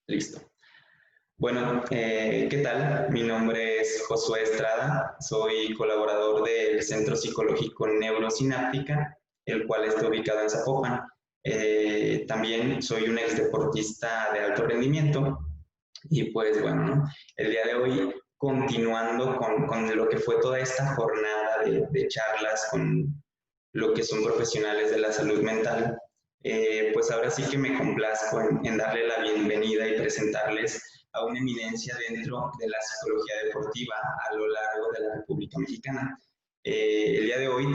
Listo. Bueno, ¿qué tal? Mi nombre es Josué Estrada, soy colaborador del Centro Psicológico Neurosináptica, el cual está ubicado en Zapopan. También soy un exdeportista de alto rendimiento y pues bueno, ¿no? El día de hoy, continuando con lo que fue toda esta jornada de charlas con lo que son profesionales de la salud mental, pues ahora sí que me complazco en darle la bienvenida y presentarles a una eminencia dentro de la psicología deportiva a lo largo de la República Mexicana. El día de hoy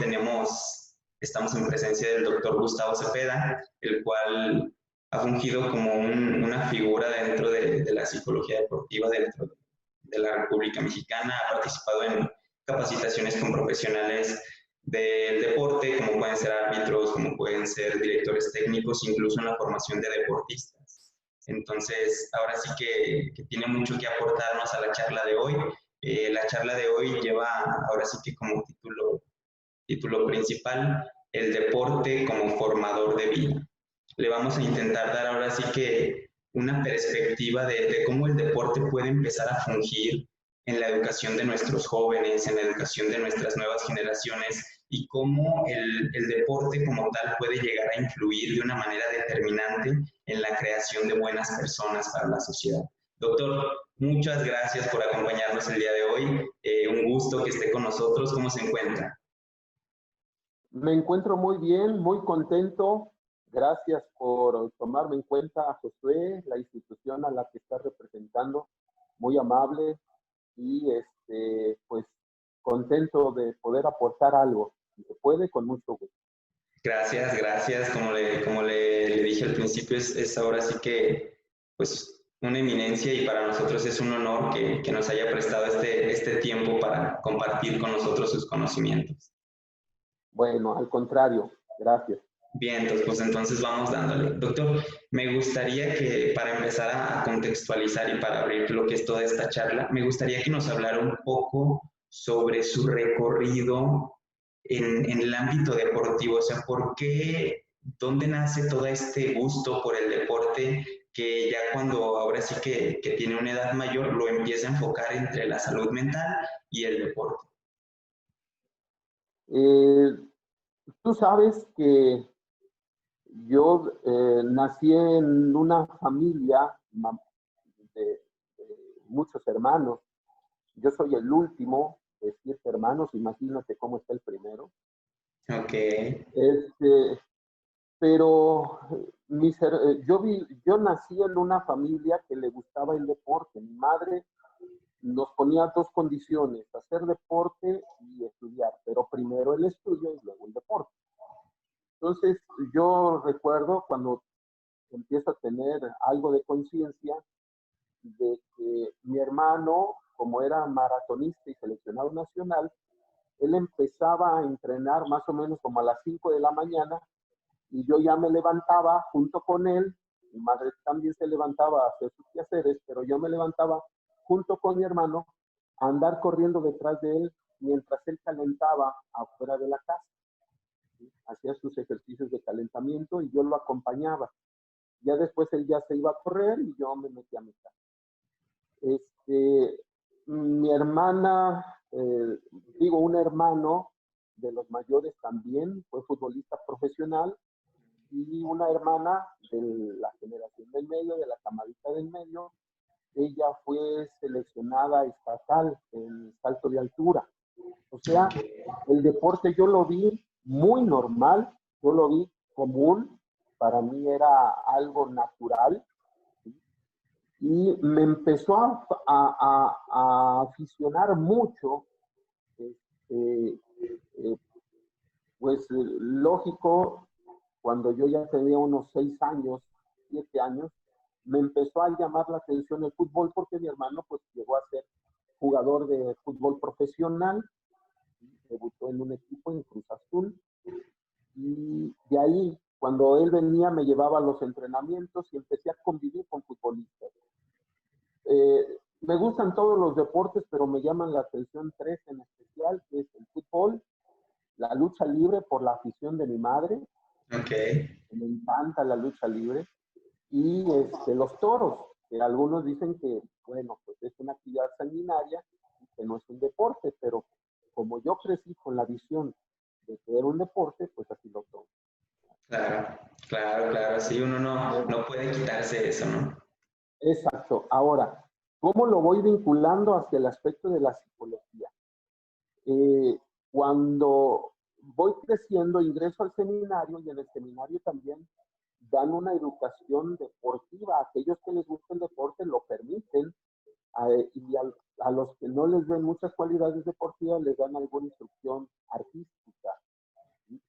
estamos en presencia del doctor Gustavo Cepeda, el cual ha fungido como una figura dentro de la psicología deportiva dentro de la República Mexicana, ha participado en capacitaciones con profesionales del deporte, como pueden ser árbitros, como pueden ser directores técnicos, incluso en la formación de deportistas. Entonces, ahora sí que tiene mucho que aportarnos a la charla de hoy. La charla de hoy lleva, ahora sí que como título principal, el deporte como formador de vida. Le vamos a intentar dar ahora sí que una perspectiva de cómo el deporte puede empezar a fungir en la educación de nuestros jóvenes, en la educación de nuestras nuevas generaciones y cómo el deporte como tal puede llegar a influir de una manera determinante en la creación de buenas personas para la sociedad. Doctor, muchas gracias por acompañarnos el día de hoy. Un gusto que esté con nosotros. ¿Cómo se encuentra? Me encuentro muy bien, muy contento. Gracias por tomarme en cuenta, Josué, la institución a la que estás representando. Muy amable y pues contento de poder aportar algo. Si se puede, con mucho gusto. Gracias, gracias. Como le dije al principio, es ahora sí que pues una eminencia y para nosotros es un honor que nos haya prestado este tiempo para compartir con nosotros sus conocimientos. Bueno, al contrario, gracias. Bien, entonces vamos dándole. Doctor, me gustaría que para empezar a contextualizar y para abrir lo que es toda esta charla, me gustaría que nos hablara un poco sobre su recorrido en el ámbito deportivo, o sea, ¿por qué, dónde nace todo este gusto por el deporte que ya cuando ahora sí que tiene una edad mayor lo empieza a enfocar entre la salud mental y el deporte? Tú sabes que yo nací en una familia de muchos hermanos. Yo soy el último de 7 hermanos, imagínate cómo está el primero. Ok. Pero yo nací en una familia que le gustaba el deporte. Mi madre nos ponía dos condiciones: hacer deporte y estudiar, pero primero el estudio y luego el deporte. Entonces, yo recuerdo cuando empiezo a tener algo de conciencia de que mi hermano, como era maratonista y seleccionado nacional, él empezaba a entrenar más o menos como a las 5 de la mañana y yo ya me levantaba junto con él. Mi madre también se levantaba a hacer sus quehaceres, pero yo me levantaba junto con mi hermano a andar corriendo detrás de él mientras él calentaba afuera de la casa. ¿Sí? Hacía sus ejercicios de calentamiento y yo lo acompañaba. Ya después él ya se iba a correr y yo me metía a mi casa. Mi hermana, un hermano de los mayores también fue futbolista profesional, y una hermana de la generación del medio, de la camarita del medio, ella fue seleccionada estatal en salto de altura. O sea, el deporte yo lo vi muy normal, yo lo vi común, para mí era algo natural, ¿sí? Y me empezó a aficionar mucho, pues lógico, cuando yo ya tenía unos 6 años, 7 años, me empezó a llamar la atención el fútbol porque mi hermano pues llegó a ser jugador de fútbol profesional, debutó en un equipo en Cruz Azul, y de ahí, cuando él venía, me llevaba a los entrenamientos y empecé a convivir con futbolistas. Me gustan todos los deportes, pero me llaman la atención 3 en especial, que es el fútbol, la lucha libre por la afición de mi madre. Ok. Me encanta la lucha libre, y los toros. que algunos dicen que, bueno, pues es una actividad sanguinaria y que no es un deporte, pero como yo crecí con la visión de que era un deporte, pues así lo tomo. Claro, claro, claro, sí, uno no puede quitarse eso, ¿no? Exacto. Ahora, ¿cómo lo voy vinculando hacia el aspecto de la psicología? Cuando voy creciendo, ingreso al seminario y en el seminario también dan una educación deportiva. Aquellos que les gusta el deporte lo permiten y a los que no les ven muchas cualidades deportivas les dan alguna instrucción artística. ¿Sí?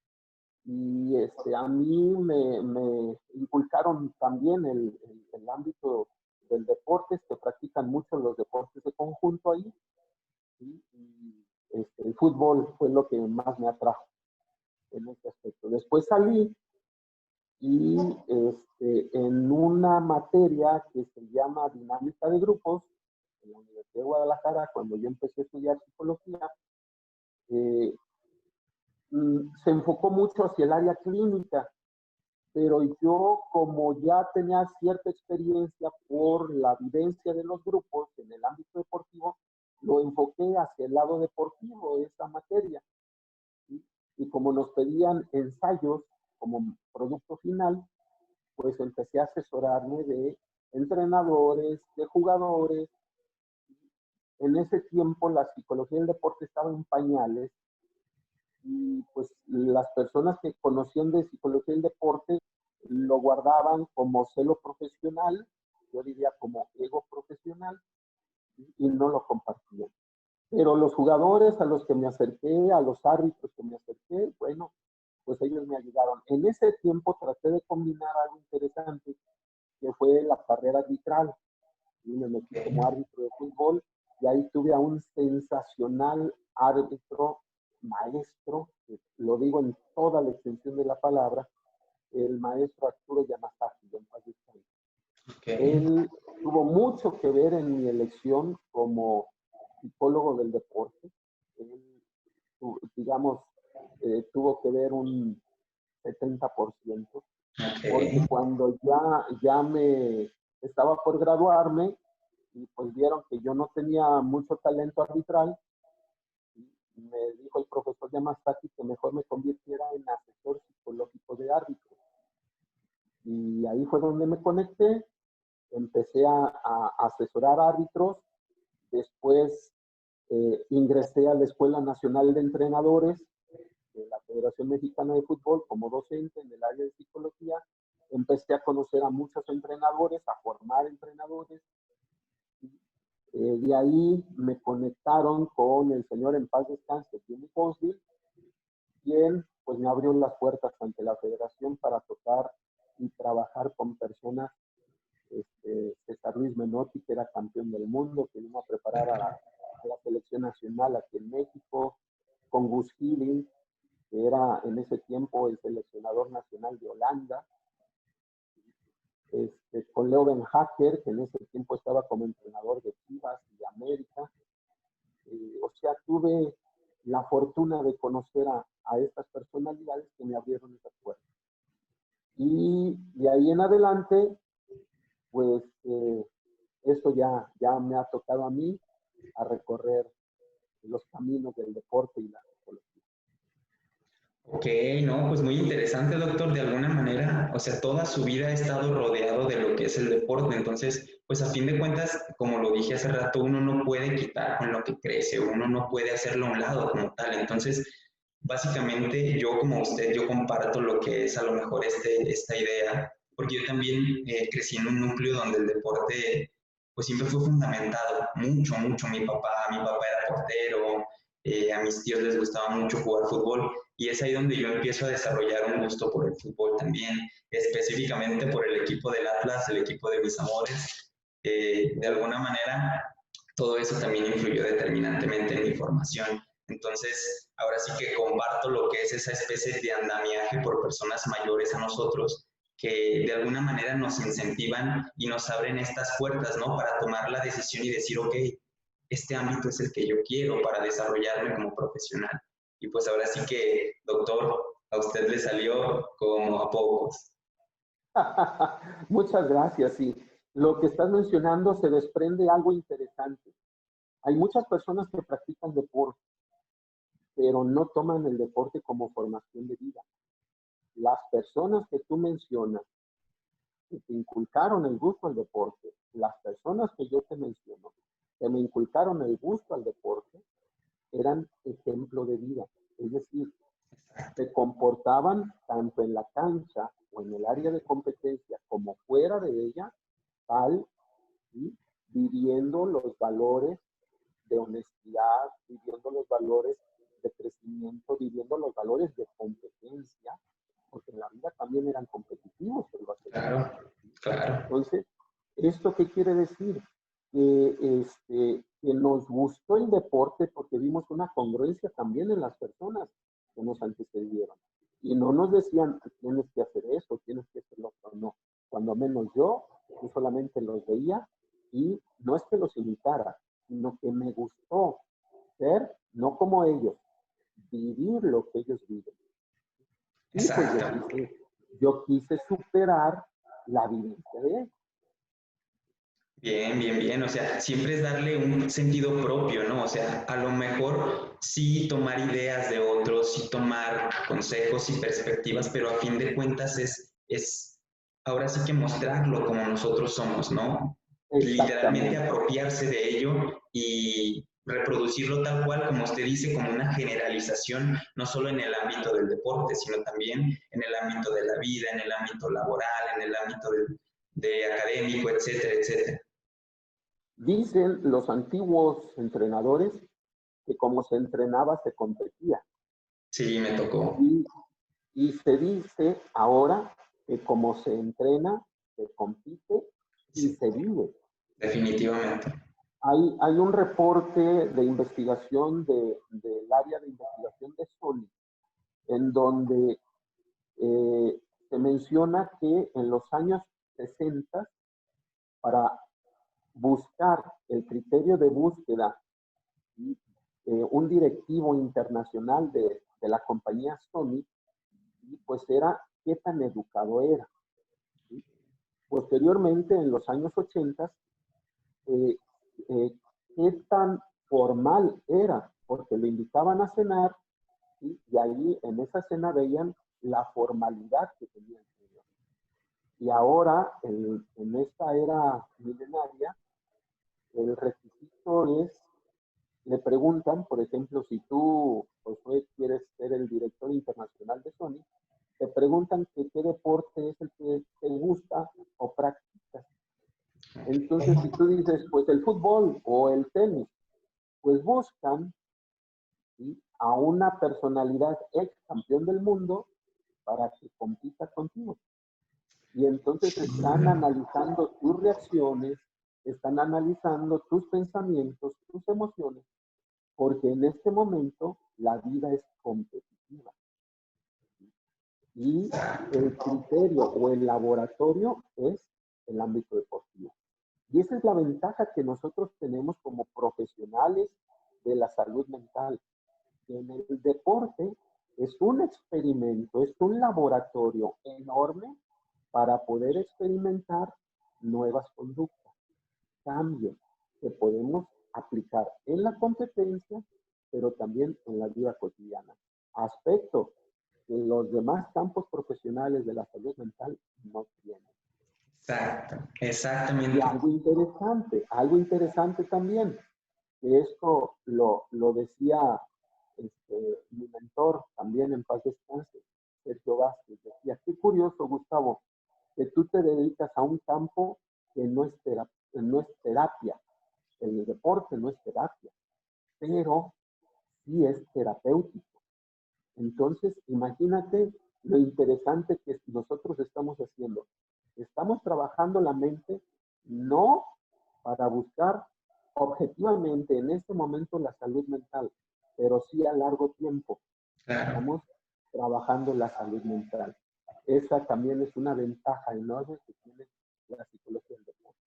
Y a mí me inculcaron también el ámbito del deporte, se practican mucho los deportes de conjunto ahí, ¿sí? Y el fútbol fue lo que más me atrajo en este aspecto. Después salí y en una materia que se llama dinámica de grupos, en la Universidad de Guadalajara, cuando yo empecé a estudiar psicología, eh, se enfocó mucho hacia el área clínica, pero yo como ya tenía cierta experiencia por la vivencia de los grupos en el ámbito deportivo, lo enfoqué hacia el lado deportivo de esa materia. ¿Sí? Y como nos pedían ensayos como producto final, pues empecé a asesorarme de entrenadores, de jugadores. En ese tiempo la psicología del deporte estaba en pañales y pues las personas que conocían de psicología del deporte lo guardaban como celo profesional, yo diría como ego profesional, y no lo compartían. Pero los jugadores a los que me acerqué, a los árbitros que me acerqué, bueno, pues ellos me ayudaron. En ese tiempo traté de combinar algo interesante, que fue la carrera arbitral. Y me metí como árbitro de fútbol y ahí tuve a un sensacional árbitro, maestro, que lo digo en toda la extensión de la palabra, el maestro Arturo Yamazaki, de paz descanse. Okay. Él tuvo mucho que ver en mi elección como psicólogo del deporte. Él, digamos, tuvo que ver un 70%, porque Okay. cuando ya me estaba por graduarme y pues vieron que yo no tenía mucho talento arbitral, me dijo el profesor Yamazaki que mejor me convirtiera en asesor psicológico de árbitros. Y ahí fue donde me conecté, empecé a asesorar árbitros, después ingresé a la Escuela Nacional de Entrenadores de la Federación Mexicana de Fútbol como docente en el área de psicología. Empecé a conocer a muchos entrenadores, a formar entrenadores. De ahí me conectaron con el señor en paz descanse, Jimmy Cosville, quien pues me abrió las puertas ante la federación para tocar y trabajar con personas. César Luis Menotti, que era campeón del mundo, que vino a preparar a la selección nacional aquí en México, con Gus Hiddink, que era en ese tiempo el seleccionador nacional de Holanda, con Leo Ben Hacker, que en ese tiempo estaba como entrenador de Chivas y de América. O sea, tuve la fortuna de conocer a estas personalidades que me abrieron esas puertas. Y de ahí en adelante, pues esto ya me ha tocado a mí a recorrer los caminos del deporte y la psicología. Ok, no, pues muy interesante, doctor, de alguna manera, o sea, toda su vida ha estado rodeado de lo que es el deporte, entonces, pues a fin de cuentas, como lo dije hace rato, uno no puede quitar con lo que crece, uno no puede hacerlo a un lado como tal, entonces, básicamente, yo como usted, yo comparto lo que es a lo mejor esta idea, porque yo también crecí en un núcleo donde el deporte, pues siempre fue fundamentado, mucho, mucho, mi papá era portero, a mis tíos les gustaba mucho jugar fútbol, y es ahí donde yo empiezo a desarrollar un gusto por el fútbol también, específicamente por el equipo del Atlas, el equipo de mis amores. De alguna manera, todo eso también influyó determinantemente en mi formación. Entonces, ahora sí que comparto lo que es esa especie de andamiaje por personas mayores a nosotros, que de alguna manera nos incentivan y nos abren estas puertas, ¿no? Para tomar la decisión y decir, ok, este ámbito es el que yo quiero para desarrollarme como profesional. Y pues ahora sí que, doctor, a usted le salió como a pocos. Muchas gracias, sí. lo que estás mencionando se desprende algo interesante. Hay muchas personas que practican deporte, pero no toman el deporte como formación de vida. Las personas que tú mencionas, que te inculcaron el gusto al deporte, las personas que yo te menciono, que me inculcaron el gusto al deporte, eran ejemplo de vida. Es decir, se comportaban tanto en la cancha o en el área de competencia como fuera de ella, tal, ¿sí? Viviendo los valores de honestidad, viviendo los valores de crecimiento, viviendo los valores de competencia, porque en la vida también eran competitivos el basquetbolista. Claro, claro. Entonces, ¿esto qué quiere decir? Que nos gustó el deporte porque vimos una congruencia también en las personas que nos antecedieron. Y no nos decían, tienes que hacer eso, tienes que hacer lo otro, no. Cuando menos yo solamente los veía y no es que los imitara, sino que me gustó ser, no como ellos, vivir lo que ellos viven. Y pues Exacto. yo quise superar la vivencia de ellos. Bien, bien, bien. O sea, siempre es darle un sentido propio, ¿no? O sea, a lo mejor sí tomar ideas de otros, sí tomar consejos y perspectivas, pero a fin de cuentas es ahora sí que mostrarlo como nosotros somos, ¿no? Literalmente Exactamente. apropiarse de ello y reproducirlo tal cual, como usted dice, como una generalización, no solo en el ámbito del deporte, sino también en el ámbito de la vida, en el ámbito laboral, en el ámbito de académico, etcétera, etcétera. Dicen los antiguos entrenadores que como se entrenaba se competía. Sí, me tocó. Y, y se dice ahora que como se entrena, se compite y Sí, se vive. definitivamente. Hay un reporte de investigación del área de investigación de Sony, en donde se menciona que en los años 60, para buscar el criterio de búsqueda, ¿sí? Un directivo internacional de la compañía Sony, ¿sí? Pues era qué tan educado era. ¿Sí? Posteriormente, en los años 80, eh, eh, qué tan formal era, porque lo invitaban a cenar, ¿sí? Y ahí en esa cena veían la formalidad que tenía el señor. Y ahora, en esta era milenaria, el requisito es, le preguntan, por ejemplo, si tú, Josué, quieres ser el director internacional de Sony, te preguntan que qué deporte es el que te gusta o practicas. Entonces, si tú dices, pues el fútbol o el tenis, pues buscan, ¿sí? A una personalidad ex campeón del mundo para que compita contigo. Y entonces están analizando tus reacciones, están analizando tus pensamientos, tus emociones, porque en este momento la vida es competitiva. Y el criterio o el laboratorio es el ámbito deportivo. Y esa es la ventaja que nosotros tenemos como profesionales de la salud mental. En el deporte es un experimento, es un laboratorio enorme para poder experimentar nuevas conductas, cambios que podemos aplicar en la competencia, pero también en la vida cotidiana. Aspectos que los demás campos profesionales de la salud mental no tienen. Exacto, Y exactamente. algo interesante también, que esto lo decía mi mentor, también en paz descanse, Sergio Vázquez, decía, qué curioso, Gustavo, que tú te dedicas a un campo que no es terapia, el deporte no es terapia, pero sí es terapéutico. Entonces, imagínate lo interesante que nosotros estamos haciendo. Estamos trabajando la mente no para buscar objetivamente en este momento la salud mental, pero sí a largo tiempo. Claro. Estamos trabajando la salud mental. Esa también es una ventaja enorme que tiene la psicología del deporte.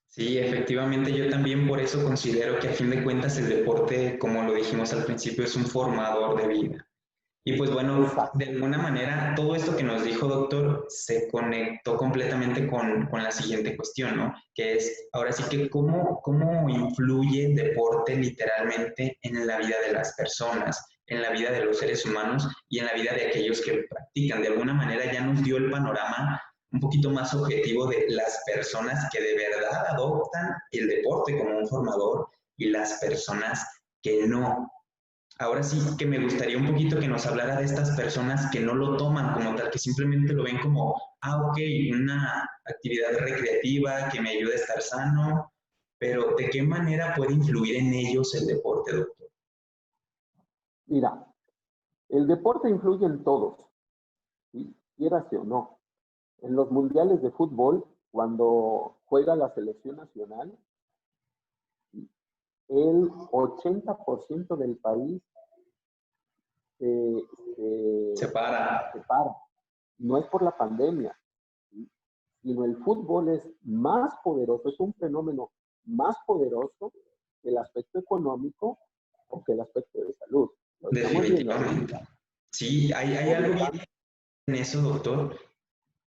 Sí, efectivamente, yo también por eso considero que a fin de cuentas el deporte, como lo dijimos al principio, es un formador de vida. Y pues bueno, Exacto. de alguna manera, todo esto que nos dijo, doctor, se conectó completamente con la siguiente cuestión, ¿no? Que es, ahora sí que, ¿cómo influye el deporte literalmente en la vida de las personas, en la vida de los seres humanos y en la vida de aquellos que lo practican? De alguna manera ya nos dio el panorama un poquito más objetivo de las personas que de verdad adoptan el deporte como un formador y las personas que no. Ahora sí que me gustaría un poquito que nos hablara de estas personas que no lo toman como tal, que simplemente lo ven como, ok, una actividad recreativa que me ayuda a estar sano, pero ¿de qué manera puede influir en ellos el deporte, doctor? Mira, el deporte influye en todos, ¿sí? Quieras o no. En los mundiales de fútbol, cuando juega la selección nacional, el 80% del país se, Se se, para. se para. No es por la pandemia, ¿sí? Sino el fútbol es más poderoso, es un fenómeno más poderoso que el aspecto económico o que el aspecto de salud. Lo estamos viendo Definitivamente. ahorita. Sí, hay Por lo algo bien tanto, en eso, doctor.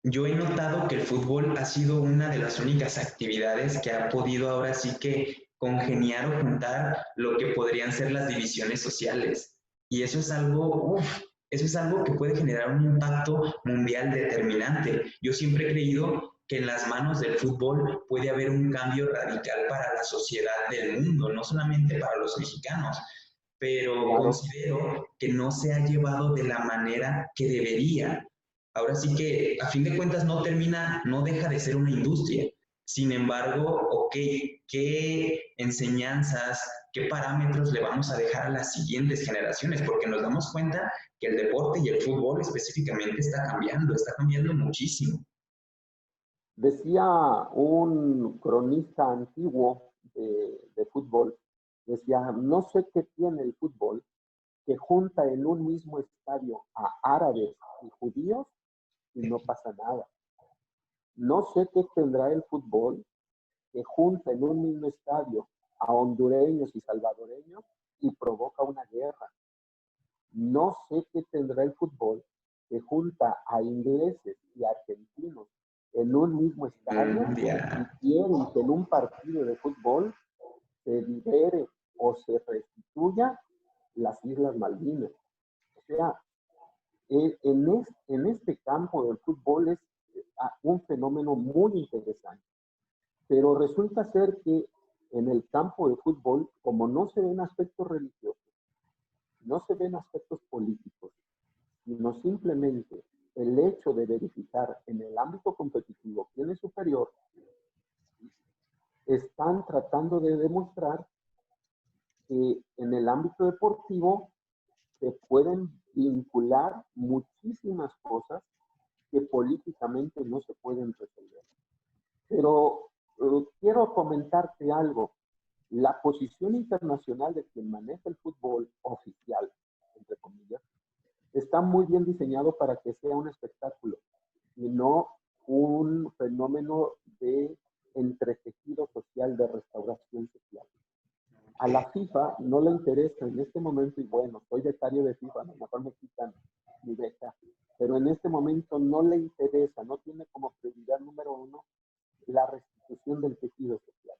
Yo he notado que el fútbol ha sido una de las únicas actividades que ha podido ahora sí que congeniar o juntar lo que podrían ser las divisiones sociales. Y eso es algo, eso es algo que puede generar un impacto mundial determinante. Yo siempre he creído que en las manos del fútbol puede haber un cambio radical para la sociedad del mundo, no solamente para los mexicanos, pero claro, considero que no se ha llevado de la manera que debería. Ahora sí que a fin de cuentas no termina, no deja de ser una industria. Sin embargo, ok, ¿qué enseñanzas, qué parámetros le vamos a dejar a las siguientes generaciones? Porque nos damos cuenta que el deporte y el fútbol específicamente está cambiando muchísimo. decía un cronista antiguo de fútbol, decía, no sé qué tiene el fútbol que junta en un mismo estadio a árabes y judíos y no pasa nada. No sé qué tendrá el fútbol que junta en un mismo estadio a hondureños y salvadoreños y provoca una guerra. No sé qué tendrá el fútbol que junta a ingleses y argentinos en un mismo estadio y Mundial. quieren que en un partido de fútbol se libere o se restituya las Islas Malvinas. O sea, en este campo del fútbol es un fenómeno muy interesante. Pero resulta ser que en el campo de fútbol, como no se ven aspectos religiosos, no se ven aspectos políticos, sino simplemente el hecho de verificar en el ámbito competitivo quién es superior, están tratando de demostrar que en el ámbito deportivo se pueden vincular muchísimas cosas que políticamente no se pueden resolver. Pero quiero comentarte algo. La posición internacional de quien maneja el fútbol oficial, entre comillas, está muy bien diseñado para que sea un espectáculo y no un fenómeno de entretejido social, de restauración social. A la FIFA no le interesa en este momento, y bueno, soy becario de FIFA, a lo mejor me quitan mi beca, pero en este momento no le interesa, no tiene como prioridad número uno la restitución del tejido social.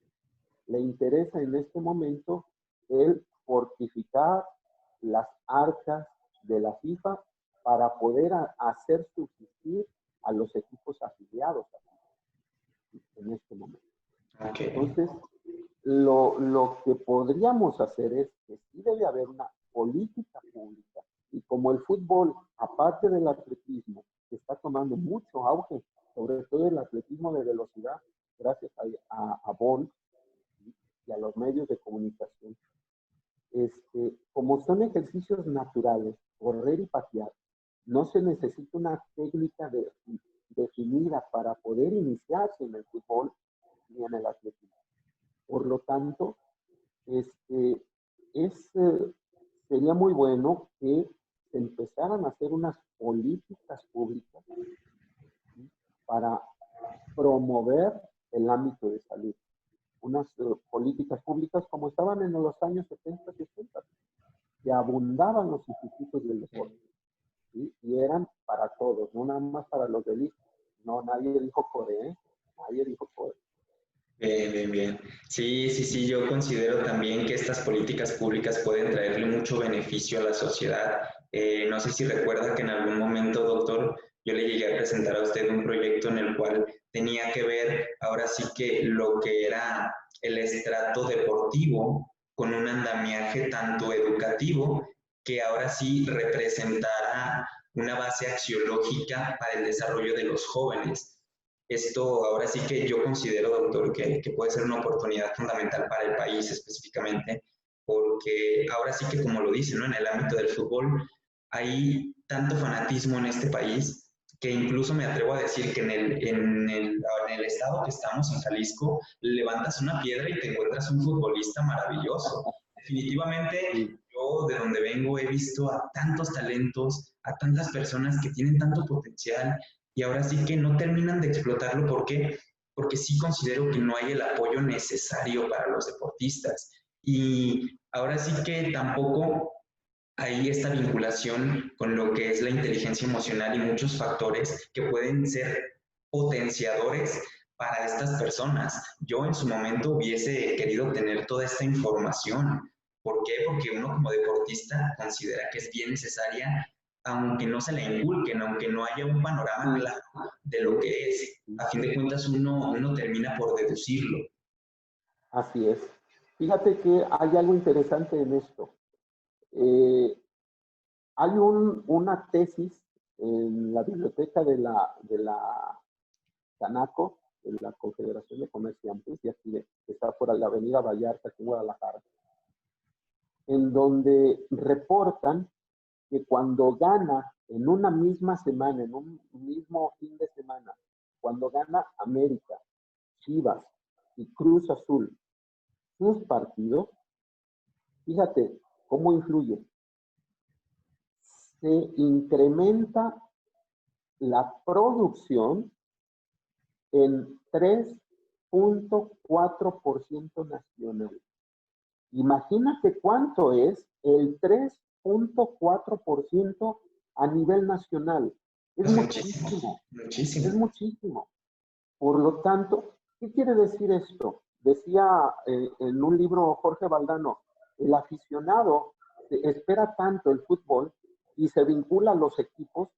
Le interesa en este momento el fortificar las arcas de la FIFA para poder hacer subsistir a los equipos afiliados a FIFA en este momento. Ok. Entonces, lo que podríamos hacer es que sí debe haber una política pública y como el fútbol, aparte del atletismo, que está tomando mucho auge, sobre todo el atletismo de velocidad, gracias a Bolt y a los medios de comunicación, como son ejercicios naturales, correr y patear, no se necesita una técnica definida para poder iniciarse en el fútbol ni en el atletismo. Por lo tanto, este, es, sería muy bueno que se empezaran a hacer unas políticas públicas, ¿sí? Para promover el ámbito de salud. Unas políticas públicas como estaban en los años 70 y 80, que abundaban los institutos del deporte. ¿sí? Y eran para todos, no nada más para los del ISSSTE. No, nadie dijo CODE, ¿eh? Nadie dijo CODE. Bien, bien, bien. Sí, sí, sí, yo considero también que estas políticas públicas pueden traerle mucho beneficio a la sociedad. No sé si recuerda que en algún momento, doctor, yo le llegué a presentar a usted un proyecto en el cual tenía que ver ahora sí que lo que era el estrato deportivo con un andamiaje tanto educativo que ahora sí representara una base axiológica para el desarrollo de los jóvenes. Esto ahora sí que yo considero, doctor, que puede ser una oportunidad fundamental para el país específicamente, porque ahora sí que como lo dice, ¿no? En el ámbito del fútbol hay tanto fanatismo en este país que incluso me atrevo a decir que en el estado que estamos, en Jalisco, levantas una piedra y te encuentras un futbolista maravilloso. Definitivamente, Sí, yo de donde vengo he visto a tantos talentos, a tantas personas que tienen tanto potencial y ahora sí que no terminan de explotarlo. ¿Por qué? Porque sí considero que no hay el apoyo necesario para los deportistas. Y ahora sí que tampoco hay esta vinculación con lo que es la inteligencia emocional y muchos factores que pueden ser potenciadores para estas personas. Yo en su momento hubiese querido tener toda esta información. ¿Por qué? Porque uno como deportista considera que es bien necesaria, aunque no se la inculquen, aunque no haya un panorama sí, claro de lo que es. sí. A fin de cuentas uno termina por deducirlo. Así es. Fíjate que hay algo interesante en esto. Eh, Hay una tesis en la biblioteca de la Canaco, de la Confederación de Comerciantes, y aquí está por la Avenida Vallarta, aquí en Guadalajara, en donde reportan que cuando gana en una misma semana, en un mismo fin de semana, cuando gana América, Chivas y Cruz Azul sus partidos, fíjate cómo influye. Se incrementa la producción en 3.4% nacional. Imagínate cuánto es el 3.4% a nivel nacional. Es Es muchísimo, muchísimo, es muchísimo. muchísimo. Por lo tanto, ¿qué quiere decir esto? Decía en un libro Jorge Valdano, el aficionado espera tanto el fútbol y se vincula a los equipos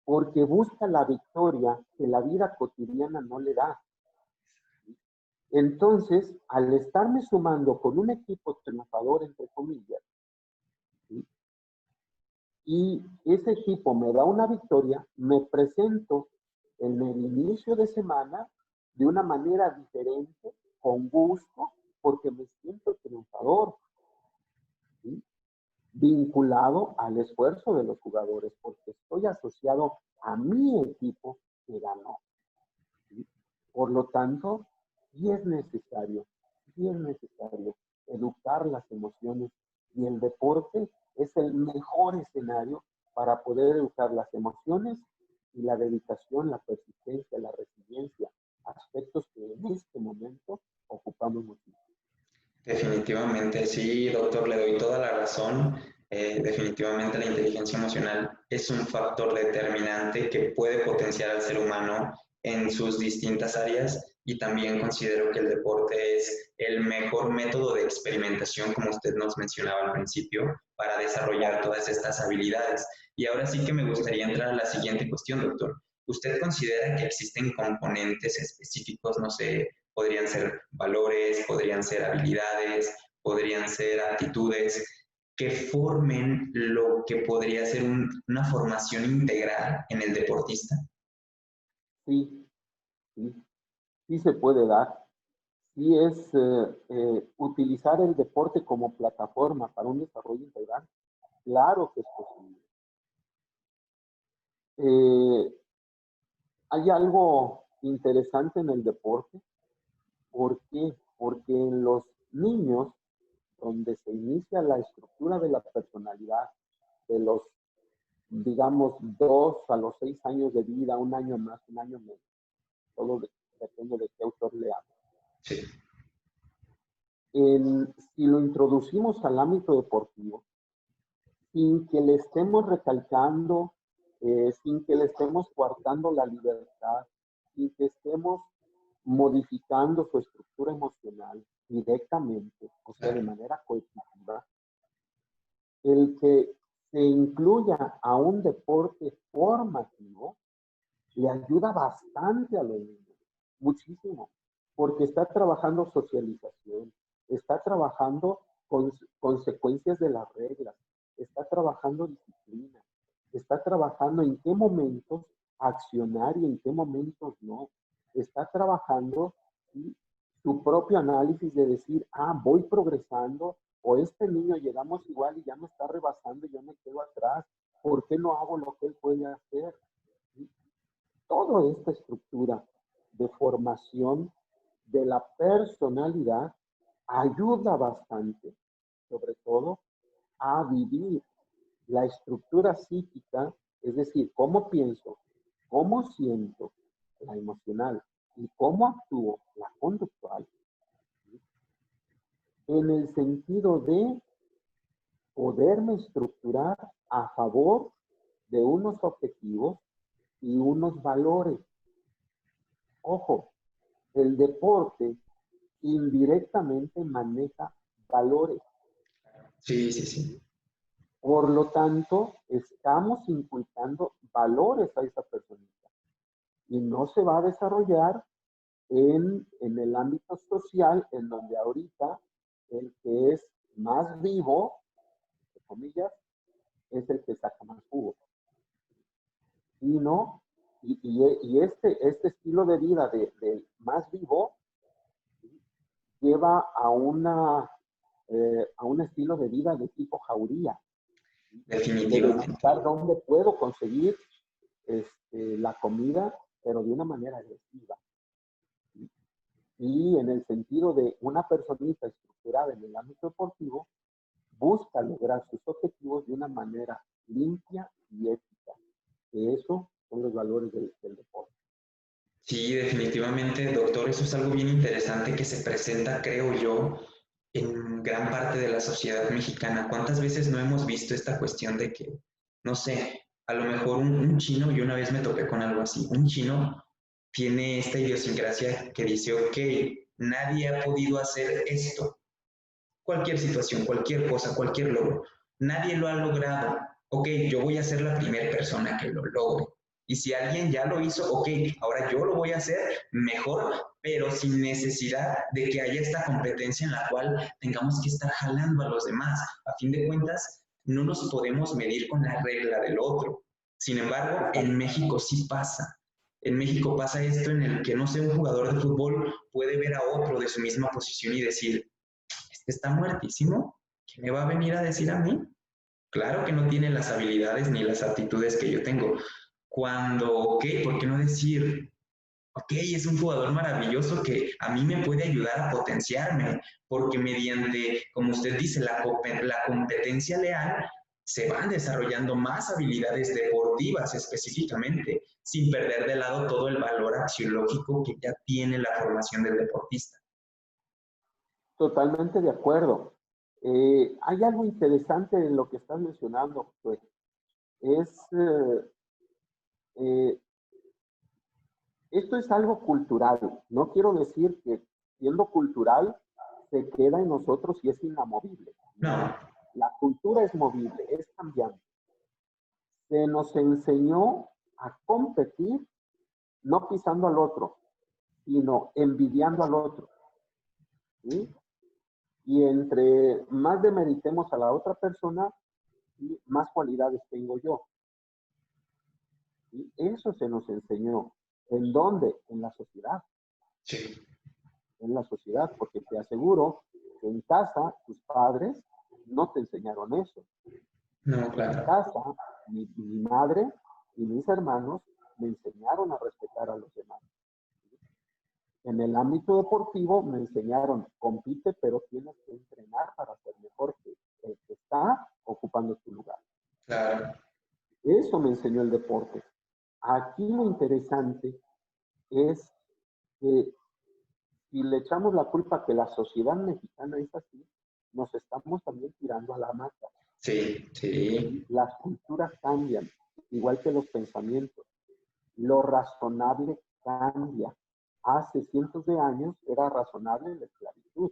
porque busca la victoria que la vida cotidiana no le da. Entonces, al estarme sumando con un equipo triunfador, entre comillas, ¿sí? Y ese equipo me da una victoria, me presento en el inicio de semana de una manera diferente, con gusto, porque me siento triunfador, ¿sí? Vinculado al esfuerzo de los jugadores, porque estoy asociado a mi equipo que ganó, ¿sí? Por lo tanto, sí es necesario educar las emociones y el deporte es el mejor escenario para poder educar las emociones y la dedicación, la persistencia, la resiliencia, aspectos que en este momento ocupamos muchísimo. Definitivamente, sí, doctor, le doy toda la razón. Definitivamente la inteligencia emocional es un factor determinante que puede potenciar al ser humano en sus distintas áreas y también considero que el deporte es el mejor método de experimentación, como usted nos mencionaba al principio, para desarrollar todas estas habilidades. Y ahora sí que me gustaría entrar a la siguiente cuestión, doctor. ¿Usted considera que existen componentes específicos, no sé, podrían ser valores, podrían ser habilidades, podrían ser actitudes que formen lo que podría ser una formación integral en el deportista? Sí, sí, sí se puede dar. Sí es utilizar el deporte como plataforma para un desarrollo integral. Claro que es posible. Eh, Hay algo interesante en el deporte. ¿Por qué? Porque en los niños, donde se inicia la estructura de la personalidad, de los, digamos, 2 a los 6 años de vida, un año más, un año menos, todo depende de qué autor leamos. Sí. Si lo introducimos al ámbito deportivo, sin que le estemos recalcando sin que le estemos coartando la libertad, sin que estemos modificando su estructura emocional directamente, o sea, de manera coercitiva, el que se incluya a un deporte formativo le ayuda bastante a los niños, muchísimo, porque está trabajando socialización, está trabajando con consecuencias de las reglas, está trabajando disciplina, está trabajando en qué momentos accionar y en qué momentos no, está trabajando ¿sí? Su propio análisis de decir, voy progresando, o este niño llegamos igual y ya me está rebasando y yo me quedo atrás, ¿por qué no hago lo que él puede hacer? ¿Sí? Toda esta estructura de formación de la personalidad ayuda bastante, sobre todo, a vivir la estructura psíquica, es decir, cómo pienso, cómo siento, la emocional, y cómo actúo, la conductual, ¿sí? En el sentido de poderme estructurar a favor de unos objetivos y unos valores. Ojo, el deporte indirectamente maneja valores. Sí, sí, sí. Por lo tanto, estamos inculcando valores a esa personita. Y no se va a desarrollar en el ámbito social, en donde ahorita el que es más vivo, entre comillas, es el que saca más jugo. Sino, y este estilo de vida de más vivo lleva a un estilo de vida de tipo jauría, ¿sí? De Definitivamente. verificar dónde puedo conseguir la comida, pero de una manera agresiva. ¿Sí? Y en el sentido de una personita estructurada en el ámbito deportivo, busca lograr sus objetivos de una manera limpia y ética. Que eso son los valores del deporte. Sí, definitivamente, doctor, eso es algo bien interesante que se presenta, creo yo, en gran parte de la sociedad mexicana. ¿Cuántas veces no hemos visto esta cuestión de que, no sé, a lo mejor un chino, y una vez me topé con algo así, un chino tiene esta idiosincrasia que dice, ok, nadie ha podido hacer esto, cualquier situación, cualquier cosa, cualquier logro, nadie lo ha logrado, ok, yo voy a ser la primera persona que lo logre. Y si alguien ya lo hizo, ok, ahora yo lo voy a hacer mejor, pero sin necesidad de que haya esta competencia en la cual tengamos que estar jalando a los demás. A fin de cuentas, no nos podemos medir con la regla del otro. Sin embargo, en México sí pasa. En México pasa esto en el que, no sé, un jugador de fútbol puede ver a otro de su misma posición y decir, este está muertísimo, ¿qué me va a venir a decir a mí? Claro que no tiene las habilidades ni las aptitudes que yo tengo. Cuando, ok, ¿por qué no decir, ok, es un jugador maravilloso que a mí me puede ayudar a potenciarme? Porque mediante, como usted dice, la competencia leal, se van desarrollando más habilidades deportivas específicamente, sin perder de lado todo el valor axiológico que ya tiene la formación del deportista. Totalmente de acuerdo. Hay algo interesante en lo que estás mencionando, pues. Es, eh, esto es algo cultural. No quiero decir que siendo cultural se queda en nosotros y es inamovible. No. No. La cultura es movible, es cambiante. Se nos enseñó a competir no pisando al otro, sino envidiando al otro. ¿Sí? Y entre más demeritemos a la otra persona, ¿sí? Más cualidades tengo yo. ¿Sí? Eso se nos enseñó. ¿En dónde? En la sociedad. Sí. En la sociedad, porque te aseguro que en casa tus padres no te enseñaron eso. No, En claro. casa, mi madre y mis hermanos me enseñaron a respetar a los demás. En el ámbito deportivo me enseñaron, compite, pero tienes que entrenar para ser mejor que el que está ocupando tu lugar. Claro. Eso me enseñó el deporte. Aquí lo interesante es que si le echamos la culpa a que la sociedad mexicana es así, nos estamos también tirando a la mata. Sí, sí. Las culturas cambian. igual que los pensamientos. Lo razonable cambia. Hace cientos de años era razonable la esclavitud.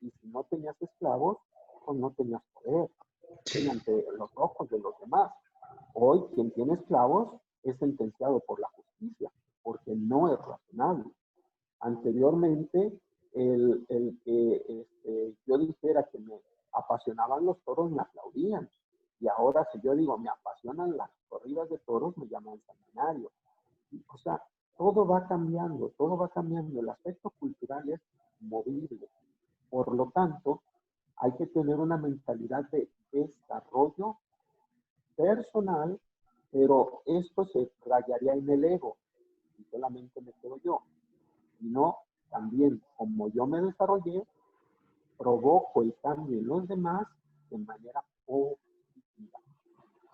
Y si no tenías esclavos, pues no tenías poder ante los ojos de los demás. Hoy, quien tiene esclavos es sentenciado por la justicia, porque no es razonable. Anteriormente, el que yo dijera que me apasionaban los toros, me aplaudían. Y ahora, si yo digo, me apasionan las corridas de toros, me llaman sanguinario. O sea, todo va cambiando, todo va cambiando. El aspecto cultural es movible. Por lo tanto, hay que tener una mentalidad de desarrollo personal, pero esto se rayaría en el ego, y solamente me quedo yo. Y no, también, como yo me desarrollé, provoco el cambio en los demás de manera positiva.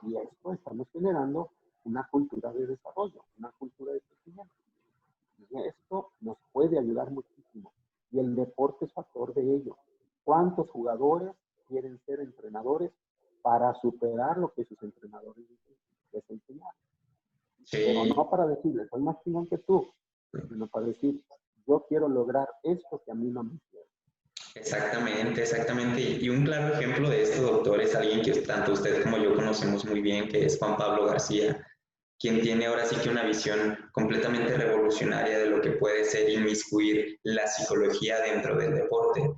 Y esto estamos generando una cultura de desarrollo, una cultura de crecimiento. Y esto nos puede ayudar muchísimo. Y el deporte es factor de ello. ¿Cuántos jugadores quieren ser entrenadores para superar lo que sus entrenadores les enseñaron? Sí. Pero no para decirles, soy más chingón que tú, sino para decir, yo quiero lograr esto que a mí no me hicieron. Exactamente, exactamente. Y un claro ejemplo de esto, doctor, es alguien que tanto usted como yo conocemos muy bien, que es Juan Pablo García, quien tiene ahora sí que una visión completamente revolucionaria de lo que puede ser inmiscuir la psicología dentro del deporte.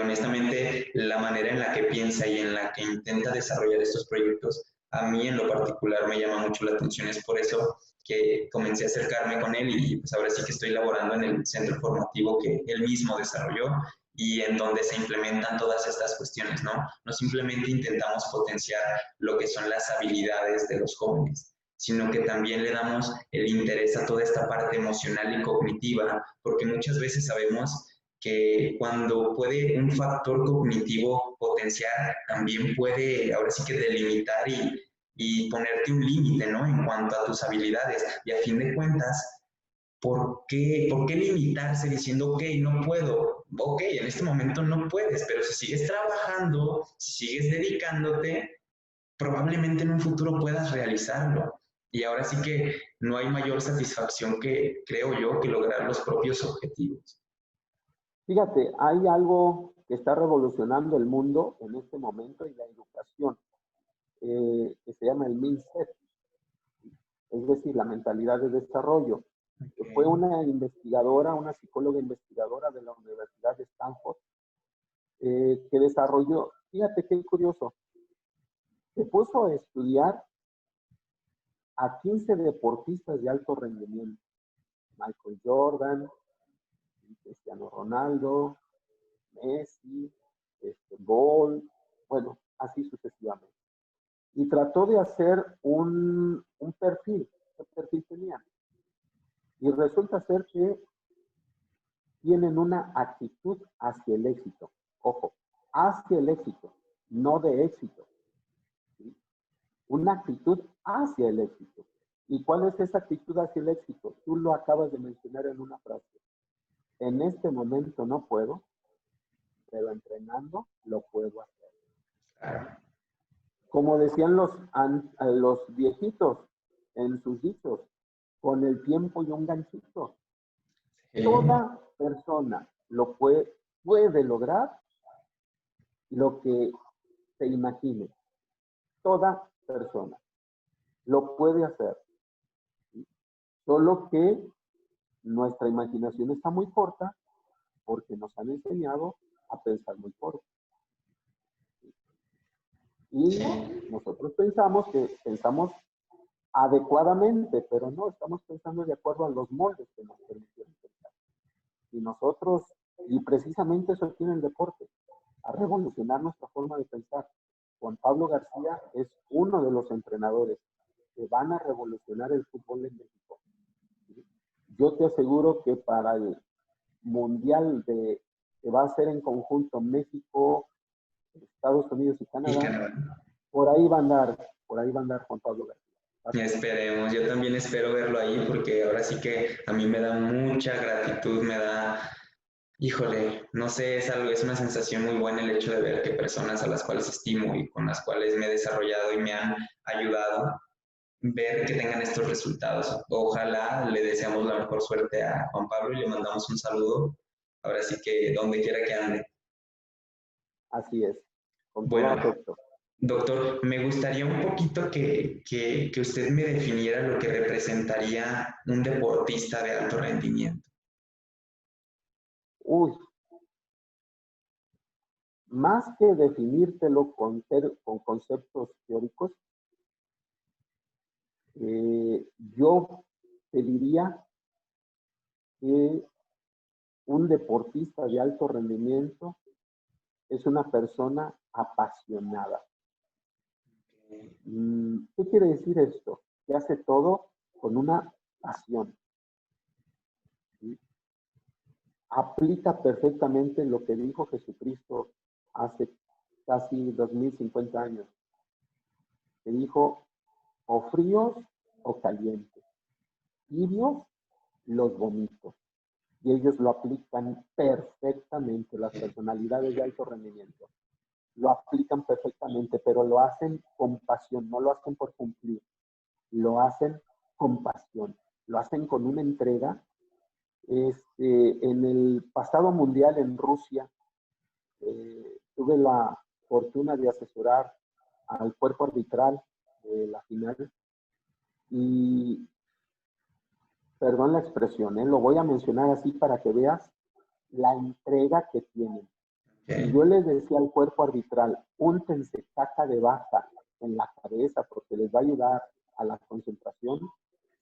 Honestamente, la manera en la que piensa y en la que intenta desarrollar estos proyectos, a mí en lo particular me llama mucho la atención. Es por eso que comencé a acercarme con él y pues ahora sí que estoy laborando en el centro formativo que él mismo desarrolló y en donde se implementan todas estas cuestiones, ¿no? No simplemente intentamos potenciar lo que son las habilidades de los jóvenes, sino que también le damos el interés a toda esta parte emocional y cognitiva, porque muchas veces sabemos que cuando puede un factor cognitivo potenciar, también puede ahora sí que delimitar y ponerte un límite, ¿no? En cuanto a tus habilidades. Y a fin de cuentas, ¿por qué limitarse diciendo, ok, no puedo? Ok, en este momento no puedes, pero si sigues trabajando, si sigues dedicándote, probablemente en un futuro puedas realizarlo. Y ahora sí que no hay mayor satisfacción que, creo yo, que lograr los propios objetivos. Fíjate, hay algo que está revolucionando el mundo en este momento y la educación, que se llama el mindset, es decir, la mentalidad de desarrollo. Okay. Fue una investigadora, una psicóloga investigadora de la Universidad de Stanford, que desarrolló, fíjate qué curioso, se puso a estudiar a 15 deportistas de alto rendimiento. Michael Jordan, Cristiano Ronaldo, Messi, Bolt, bueno, así sucesivamente. Y trató de hacer un perfil. ¿Qué perfil tenían? Y resulta ser que tienen una actitud hacia el éxito. Ojo, hacia el éxito, no de éxito. ¿Sí? Una actitud hacia el éxito. ¿Y cuál es esa actitud hacia el éxito? Tú lo acabas de mencionar en una frase. En este momento no puedo, pero entrenando lo puedo hacer. Como decían los viejitos en sus dichos, con el tiempo y un ganchito. Toda persona lo puede lograr lo que se imagine. Toda persona lo puede hacer. Solo que nuestra imaginación está muy corta porque nos han enseñado a pensar muy corto. Y nosotros pensamos adecuadamente, pero no, estamos pensando de acuerdo a los moldes que nos permitieron pensar. Y nosotros, y precisamente eso tiene el deporte, a revolucionar nuestra forma de pensar. Juan Pablo García es uno de los entrenadores que van a revolucionar el fútbol en México. Yo te aseguro que para el Mundial que va a ser en conjunto México, Estados Unidos y Canadá, por ahí va a andar Juan Pablo García. Esperemos, yo también espero verlo ahí porque ahora sí que a mí me da mucha gratitud, me da, híjole, no sé, es una sensación muy buena el hecho de ver que personas a las cuales estimo y con las cuales me he desarrollado y me han ayudado, ver que tengan estos resultados. Ojalá le deseamos la mejor suerte a Juan Pablo y le mandamos un saludo. Ahora sí que donde quiera que ande. Así es, con todo Bueno, afecto. doctor, me gustaría un poquito que usted me definiera lo que representaría un deportista de alto rendimiento. Uy, más que definírtelo con conceptos teóricos, yo te diría que un deportista de alto rendimiento es una persona apasionada. ¿Qué quiere decir esto? Que hace todo con una pasión. ¿Sí? Aplica perfectamente lo que dijo Jesucristo hace casi 2050 años. Que dijo, o fríos o calientes, tibios los vomito. Y ellos lo aplican perfectamente, las personalidades de alto rendimiento. Lo aplican perfectamente, pero lo hacen con pasión, no lo hacen por cumplir, lo hacen con pasión, lo hacen con una entrega. En el pasado mundial en Rusia, tuve la fortuna de asesorar al cuerpo arbitral de la final y, perdón la expresión, lo voy a mencionar así para que veas la entrega que tienen. Si yo les decía al cuerpo arbitral, úntense caca de vaca en la cabeza porque les va a ayudar a la concentración,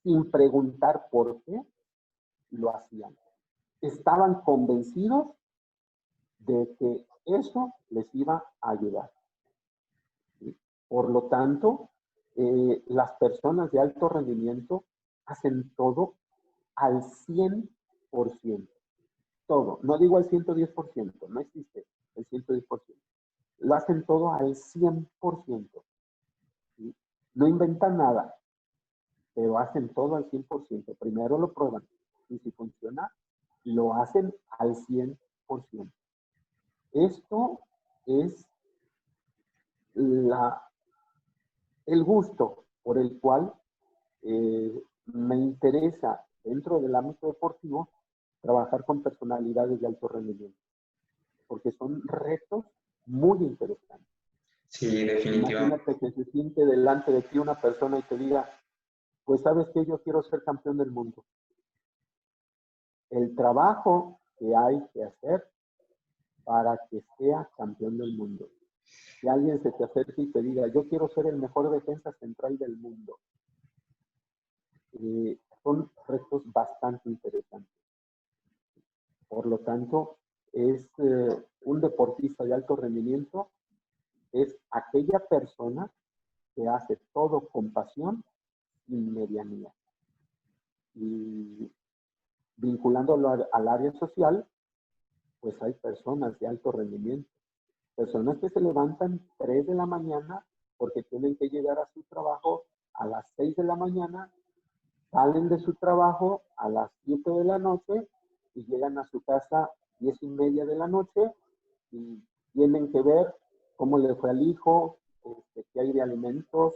sin preguntar por qué, lo hacían. Estaban convencidos de que eso les iba a ayudar. Por lo tanto, las personas de alto rendimiento hacen todo al 100%. Todo. No digo al 110%, no existe el 110%. Lo hacen todo al 100%. ¿Sí? No inventan nada, pero hacen todo al 100%. Primero lo prueban y si funciona, lo hacen al 100%. Esto es el gusto por el cual me interesa dentro del ámbito deportivo trabajar con personalidades de alto rendimiento, porque son retos muy interesantes. Sí, definitivamente. Imagínate que se siente delante de ti una persona y te diga, pues sabes que yo quiero ser campeón del mundo. El trabajo que hay que hacer para que sea campeón del mundo. Si alguien se te acerca y te diga, yo quiero ser el mejor defensa central del mundo, son retos bastante interesantes. Por lo tanto, es un deportista de alto rendimiento, es aquella persona que hace todo con pasión y medianía. Y vinculándolo al área social, pues hay personas de alto rendimiento, personas que se levantan 3 de la mañana porque tienen que llegar a su trabajo a las 6 de la mañana, salen de su trabajo a las 7 de la noche y llegan a su casa 10:30 de la noche y tienen que ver cómo le fue al hijo, qué hay de alimentos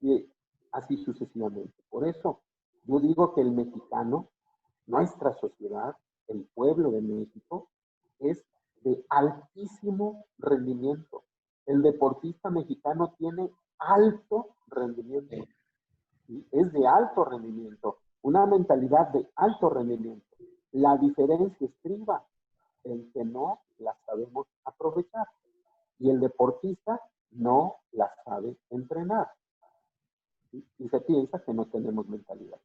y así sucesivamente. Por eso yo digo que el mexicano, nuestra sociedad, el pueblo de México, es de altísimo rendimiento. El deportista mexicano tiene alto rendimiento. ¿Sí? Es de alto rendimiento, una mentalidad de alto rendimiento. La diferencia estriba en que no la sabemos aprovechar y el deportista no la sabe entrenar. ¿Sí? Y se piensa que no tenemos mentalidad.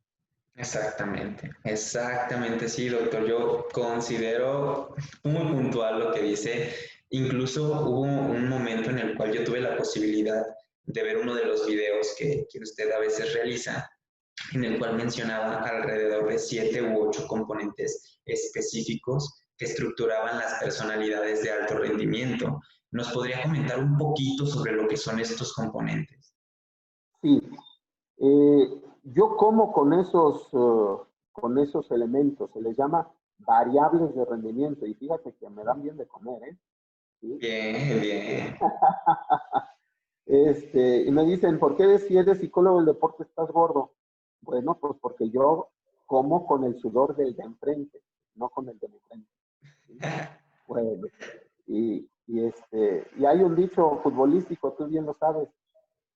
Exactamente, exactamente, sí, doctor. Yo considero muy puntual lo que dice. Incluso hubo un momento en el cual yo tuve la posibilidad de ver uno de los videos que usted a veces realiza, en el cual mencionaba alrededor de 7 u 8 componentes específicos que estructuraban las personalidades de alto rendimiento. ¿Nos podría comentar un poquito sobre lo que son estos componentes? Sí, yo como con esos elementos, se les llama variables de rendimiento y fíjate que me dan bien de comer, ¿eh? ¿Sí? Bien, bien. Y me dicen, ¿por qué si eres psicólogo del deporte estás gordo? Bueno, pues porque yo como con el sudor del de enfrente, no con el de enfrente. ¿Sí? Bueno, y hay un dicho futbolístico, tú bien lo sabes,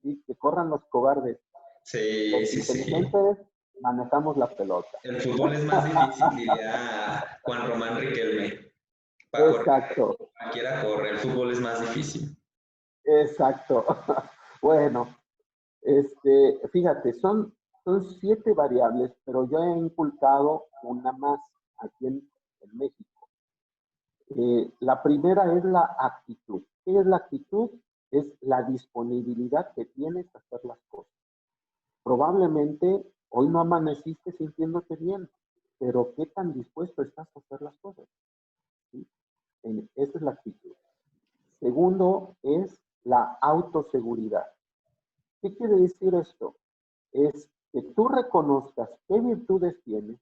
¿sí? Que corran los cobardes. Sí, Los sí, sí. inteligentes manejamos la pelota. El fútbol es más difícil, diría Juan Román Riquelme. Para correr, Exacto, cualquiera corre, el fútbol es más difícil. exacto. Bueno, fíjate, son 7 variables, pero yo he inculcado una más aquí en México. La primera es la actitud. ¿Qué es la actitud? Es la disponibilidad que tienes a hacer las cosas. Probablemente hoy no amaneciste sintiéndote bien, pero ¿qué tan dispuesto estás a hacer las cosas? ¿Sí? Esa es la actitud. Segundo es la autoseguridad. ¿Qué quiere decir esto? Es que tú reconozcas qué virtudes tienes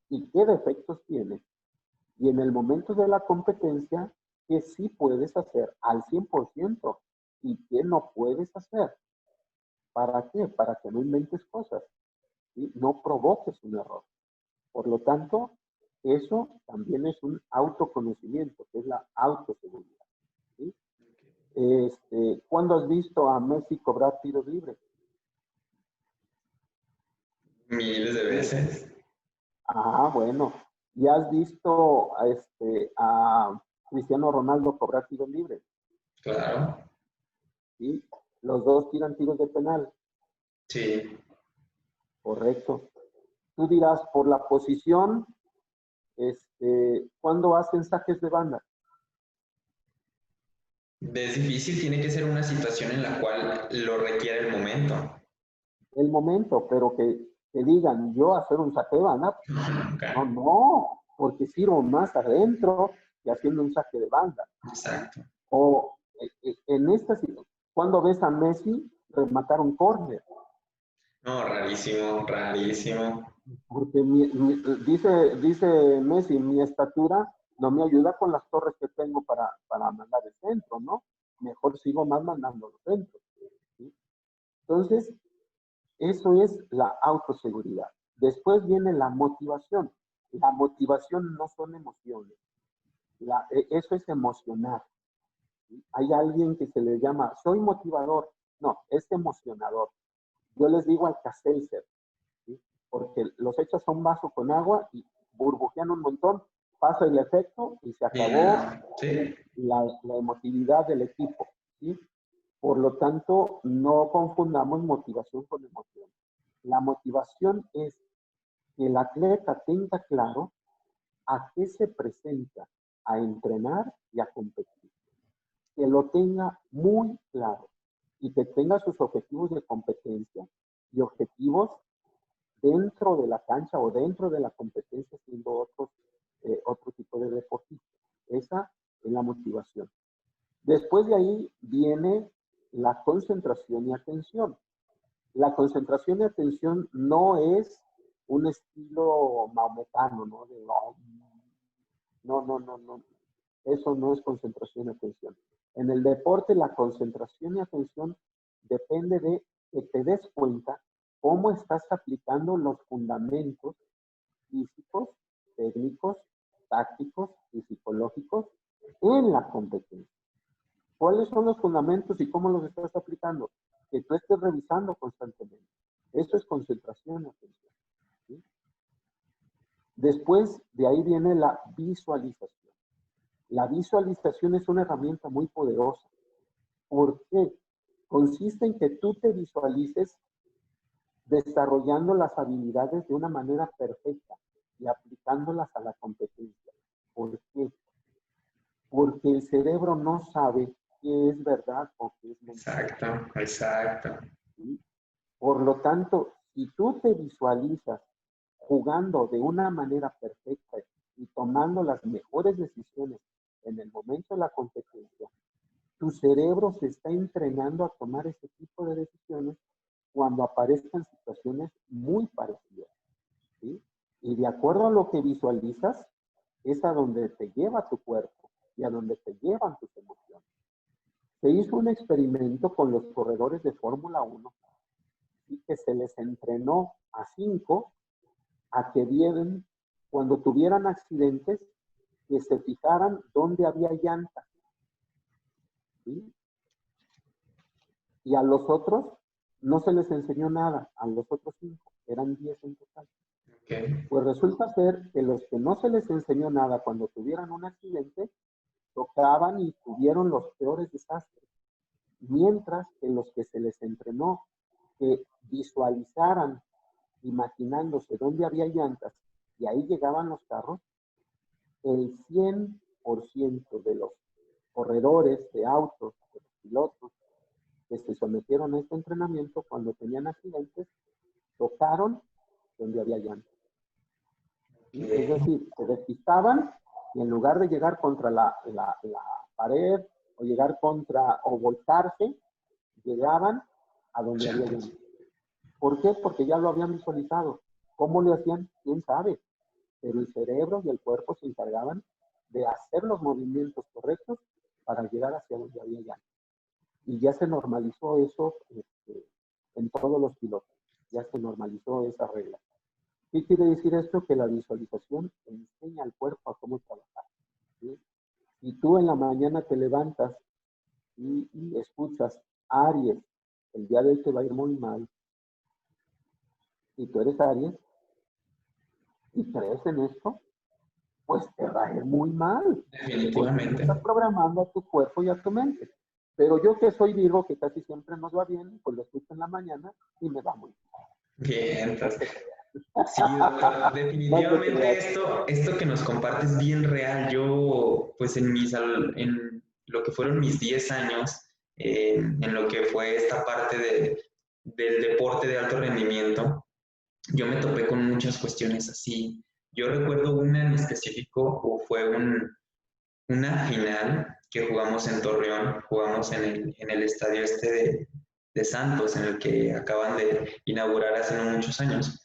y qué defectos tienes, y en el momento de la competencia, qué sí puedes hacer al 100% y qué no puedes hacer. ¿Para qué? Para que no inventes cosas, ¿sí? No provoques un error. Por lo tanto, eso también es un autoconocimiento, que es la autoseguridad. ¿Sí? ¿Cuándo has visto a Messi cobrar tiros libres? Miles de Dime. veces. Bueno. ¿Y has visto a Cristiano Ronaldo cobrar tiros libres? Claro. ¿Sí? Los dos tiran tiros de penal. Sí. Correcto. Tú dirás, por la posición, ¿cuándo hacen saques de banda? Es difícil, tiene que ser una situación en la cual lo requiere el momento. El momento, pero que digan, yo hacer un saque de banda, No, no, nunca. no, porque sirvo más adentro que haciendo un saque de banda. ¿Sí? Exacto. O en esta situación, cuando ves a Messi rematar un córner, No, rarísimo, rarísimo. porque dice Messi, mi estatura no me ayuda con las torres que tengo para mandar el centro, ¿no? Mejor sigo más mandando los centros. ¿Sí? Entonces, eso es la autoseguridad. Después viene la motivación. La motivación no son emociones. Eso es emocionar. ¿Sí? Hay alguien que se le llama, soy motivador. No, es emocionador. Yo les digo al Alka-Seltzer, ¿sí? Porque los echas a un vaso con agua y burbujean un montón, pasa el efecto y se Y acabó nada. Sí. la emotividad del equipo. ¿Sí? Por lo tanto, no confundamos motivación con emoción. La motivación es que el atleta tenga claro a qué se presenta a entrenar y a competir. Que lo tenga muy claro y que tenga sus objetivos de competencia y objetivos dentro de la cancha o dentro de la competencia siendo otro tipo de deportista. Esa es la motivación. Después de ahí viene la concentración y atención. La concentración y atención no es un estilo maometano, ¿no? No. Eso no es concentración y atención. En el deporte, la concentración y atención depende de que te des cuenta cómo estás aplicando los fundamentos físicos, técnicos, tácticos y psicológicos en la competencia. ¿Cuáles son los fundamentos y cómo los estás aplicando? Que tú estés revisando constantemente. Eso es concentración y atención. ¿Sí? Después de ahí viene la visualización. La visualización es una herramienta muy poderosa. ¿Por qué? Consiste en que tú te visualices desarrollando las habilidades de una manera perfecta y aplicándolas a la competencia. ¿Por qué? Porque el cerebro no sabe qué es verdad o qué es mentira. Exacto, exacto. ¿Sí? Por lo tanto, si tú te visualizas jugando de una manera perfecta y tomando las mejores decisiones en el momento de la competencia, tu cerebro se está entrenando a tomar ese tipo de decisiones cuando aparezcan situaciones muy parecidas. ¿Sí? Y de acuerdo a lo que visualizas, es a donde te lleva tu cuerpo y a donde te llevan tus emociones. Se hizo un experimento con los corredores de Fórmula 1 y que se les entrenó a 5 a que vieran, cuando tuvieran accidentes, que se fijaran dónde había llantas. ¿Sí? Y a los otros no se les enseñó nada, a los otros 5, eran 10 en total. Okay. Pues resulta ser que los que no se les enseñó nada cuando tuvieran un accidente, tocaban y tuvieron los peores desastres. Mientras que los que se les entrenó que visualizaran, imaginándose dónde había llantas, y ahí llegaban los carros, el 100% de los corredores de autos, de los pilotos, que se sometieron a este entrenamiento, cuando tenían accidentes, tocaron donde había llantas. ¿Sí? Es decir, se despistaban y en lugar de llegar contra la pared o llegar contra o volcarse, llegaban a donde había llantas. ¿Por qué? Porque ya lo habían visualizado. ¿Cómo lo hacían? ¿Quién sabe? Pero el cerebro y el cuerpo se encargaban de hacer los movimientos correctos para llegar hacia donde había llantas. Y ya se normalizó eso en todos los pilotos. Ya se normalizó esa regla. ¿Qué quiere decir esto? Que la visualización enseña al cuerpo a cómo trabajar. ¿Sí? Si tú en la mañana te levantas y escuchas, Aries, el día de hoy te va a ir muy mal. Si tú eres Aries y crees en esto, pues te va a ir muy mal. Porque tú Definitivamente. estás programando a tu cuerpo y a tu mente. Pero yo que soy Virgo, que casi siempre nos va bien, pues lo escucho en la mañana y me va muy Bien, bien. No entonces. te creas. Sí, doctor, No te definitivamente creas. esto que nos compartes es bien real. Yo, pues en lo que fueron mis 10 años, en lo que fue esta parte del deporte de alto rendimiento, yo me topé con muchas cuestiones así. Yo recuerdo una en específico, fue una final que jugamos en Torreón, jugamos en el estadio de Santos, en el que acaban de inaugurar hace no muchos años.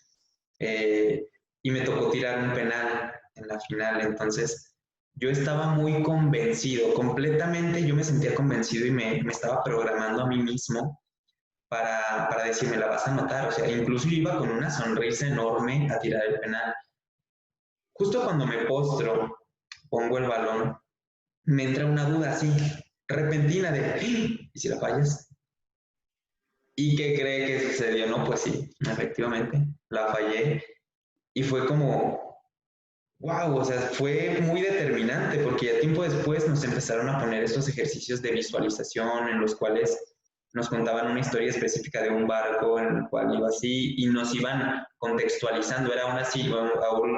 Y me tocó tirar un penal en la final. Entonces, yo estaba muy convencido, completamente yo me sentía convencido y me estaba programando a mí mismo para decirme, la vas a anotar. O sea, incluso yo iba con una sonrisa enorme a tirar el penal. Justo cuando me postro, pongo el balón, me entra una duda así, repentina de, ¿y si la fallas? ¿Y qué cree que sucedió? No, pues sí, efectivamente, la fallé. Y fue como, wow, o sea, fue muy determinante porque ya tiempo después nos empezaron a poner estos ejercicios de visualización en los cuales nos contaban una historia específica de un barco en el cual iba así y nos iban contextualizando, era algo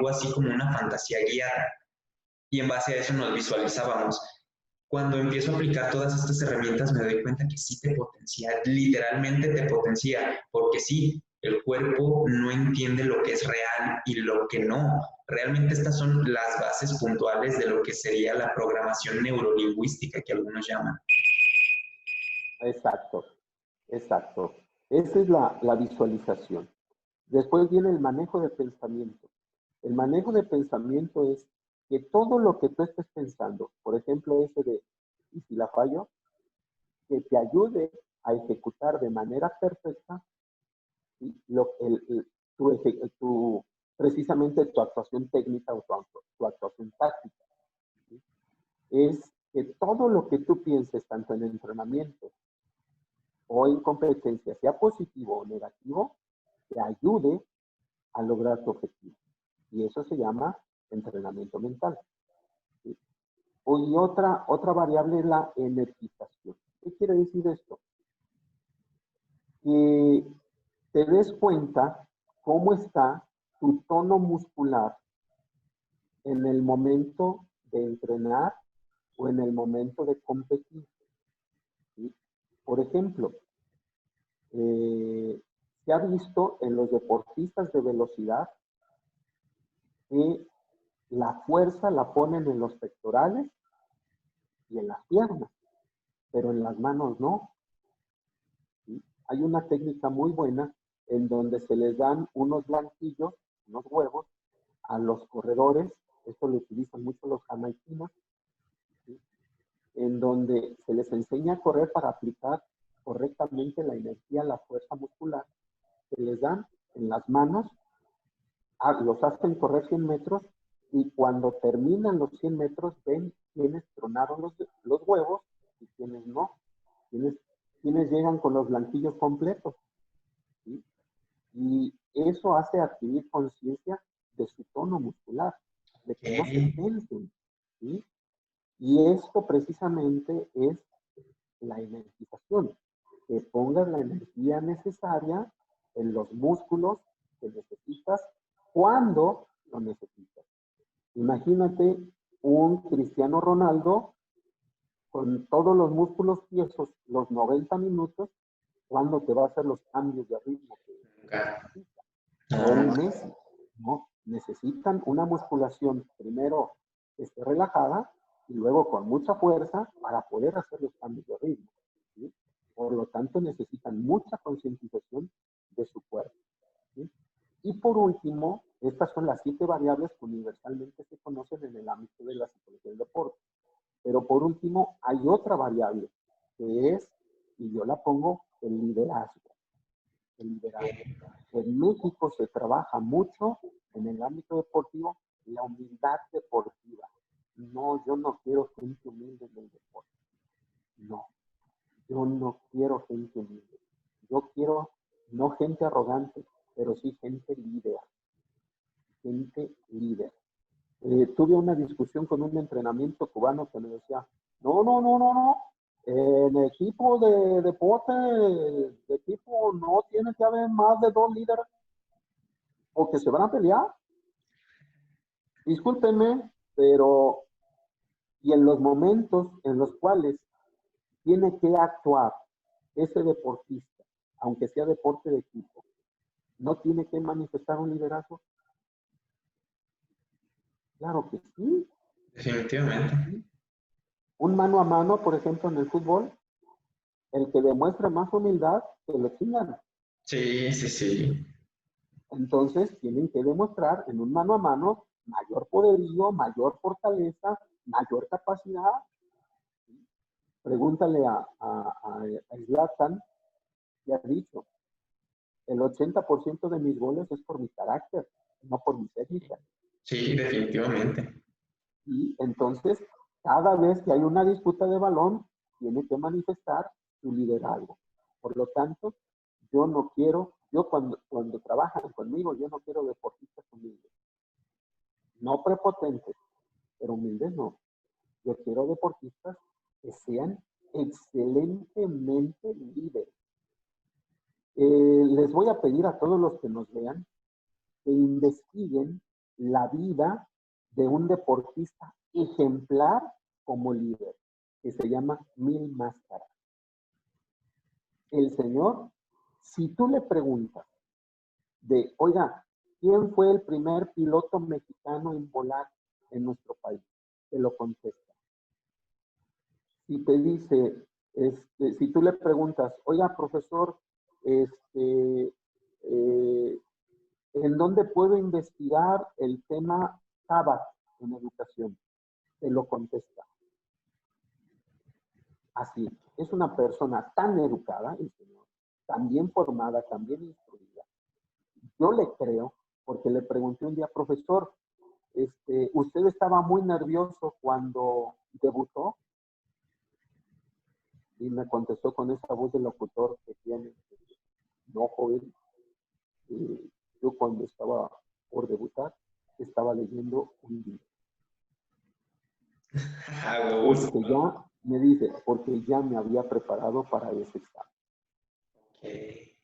así como una fantasía guiada y en base a eso nos visualizábamos. Cuando empiezo a aplicar todas estas herramientas me doy cuenta que sí te potencia, literalmente te potencia, porque sí, el cuerpo no entiende lo que es real y lo que no. Realmente estas son las bases puntuales de lo que sería la programación neurolingüística que algunos llaman. Exacto, exacto. Esa es la visualización. Después viene el manejo de pensamiento. El manejo de pensamiento es que todo lo que tú estés pensando, por ejemplo, ese de, ¿y si la fallo? Que te ayude a ejecutar de manera perfecta precisamente tu actuación técnica o tu actuación táctica. ¿Sí? Es que todo lo que tú pienses, tanto en entrenamiento o en competencia, sea positivo o negativo, te ayude a lograr tu objetivo. Y eso se llama entrenamiento mental. ¿Sí? Y otra variable es la energización. ¿Qué quiere decir esto? Que te des cuenta cómo está tu tono muscular en el momento de entrenar o en el momento de competir. ¿Sí? Por ejemplo, se ha visto en los deportistas de velocidad que la fuerza la ponen en los pectorales y en las piernas, pero en las manos no. ¿Sí? Hay una técnica muy buena en donde se les dan unos blanquillos, unos huevos, a los corredores. Esto lo utilizan mucho los jamaiquinos. ¿Sí? en donde se les enseña a correr para aplicar correctamente la energía, la fuerza muscular que les dan en las manos, los hacen correr 100 metros y cuando terminan los 100 metros ven quiénes tronaron los huevos y quiénes no, quiénes llegan con los blanquillos completos, ¿sí? Y eso hace adquirir conciencia de su tono muscular, de que no se tensen, ¿sí? Y esto precisamente es la energización, que pongas la energía necesaria en los músculos que necesitas cuando lo necesitas. Imagínate un Cristiano Ronaldo con todos los músculos tiesos los 90 minutos, ¿cuándo te va a hacer los cambios de ritmo que necesita? O un Messi, ¿no? Necesitan una musculación primero que esté relajada y luego con mucha fuerza para poder hacer los cambios de ritmo, ¿sí? Por lo tanto, necesitan mucha concientización de su cuerpo, ¿sí? Y por último, estas son las 7 variables que universalmente se conocen en el ámbito de la psicología del deporte. Pero por último, hay otra variable que es, y yo la pongo, el liderazgo. El liderazgo. En México se trabaja mucho en el ámbito deportivo la humildad deportiva. No, yo no quiero gente humilde en el deporte. No, yo no quiero gente humilde. Yo quiero no gente arrogante, pero sí gente líder. Gente líder. Tuve una discusión con un entrenamiento cubano que me decía, no. En equipo de deporte, de equipo no tiene que haber más de 2 líderes porque se van a pelear. Discúlpenme, pero y en los momentos en los cuales tiene que actuar ese deportista, aunque sea deporte de equipo, ¿no tiene que manifestar un liderazgo? Claro que sí. Definitivamente. ¿Sí? Un mano a mano, por ejemplo, en el fútbol, el que demuestra más humildad, se lo chingan. Sí. Entonces, tienen que demostrar en un mano a mano mayor poderío, mayor fortaleza, mayor capacidad. Pregúntale a Zlatan, que ha dicho, el 80% de mis goles es por mi carácter, no por mi técnica. Sí, definitivamente. Y entonces, cada vez que hay una disputa de balón, tiene que manifestar su liderazgo. Por lo tanto, yo no quiero, cuando trabajan conmigo, yo no quiero deportistas humildes. No prepotentes, pero humildes no. Yo quiero deportistas que sean excelentemente líderes. Les voy a pedir a todos los que nos vean que investiguen la vida de un deportista ejemplar como líder, que se llama Mil Máscaras. El señor, si tú le preguntas de, oiga, ¿quién fue el primer piloto mexicano en volar en nuestro país? Te lo contesta. Si te dice, si tú le preguntas, oiga, profesor, ¿en dónde puedo investigar el tema Tabat en educación? Te lo contesta. Así, es una persona tan educada, el señor, tan bien formada, tan bien instruida. Yo le creo, porque le pregunté un día, profesor, ¿usted estaba muy nervioso cuando debutó? Y me contestó con esa voz de locutor que tiene, no, joven. Yo cuando estaba por debutar, estaba leyendo un libro. Porque ya, me dice, porque ya me había preparado para ese examen. Okay.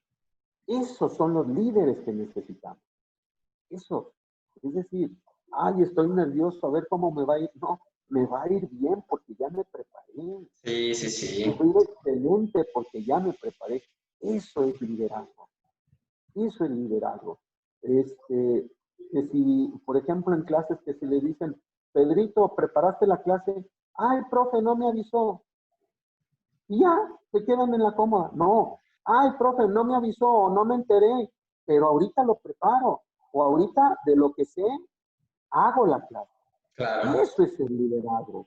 Esos son los líderes que necesitamos. Eso. Es decir, ay, estoy nervioso, a ver cómo me va a ir. No, me va a ir bien porque ya me preparé. Sí. Me va a ir excelente porque ya me preparé. Eso es liderazgo. Eso es liderazgo. Que si, por ejemplo, en clases que se le dicen, Pedrito, ¿preparaste la clase? Ay, profe, no me avisó. Y ya, se quedan en la cómoda. No. Ay, profe, no me avisó, no me enteré, pero ahorita lo preparo. O ahorita, de lo que sé, hago la clase. Claro. Eso es el liderazgo.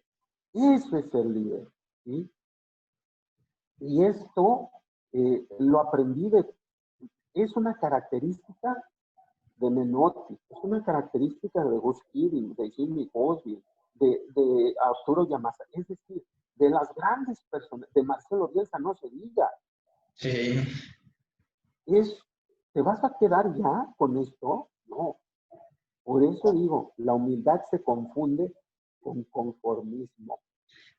Eso es ser líder, ¿sí? Y esto lo aprendí es una característica de Menotti, es una característica de Gus Hiddink, de Jimmy Boswell, de Arturo Yamasa, es decir, de las grandes personas, de Marcelo Bielsa no se diga. Sí, ¿Te vas a quedar ya con esto? No. Por eso digo, la humildad se confunde con conformismo.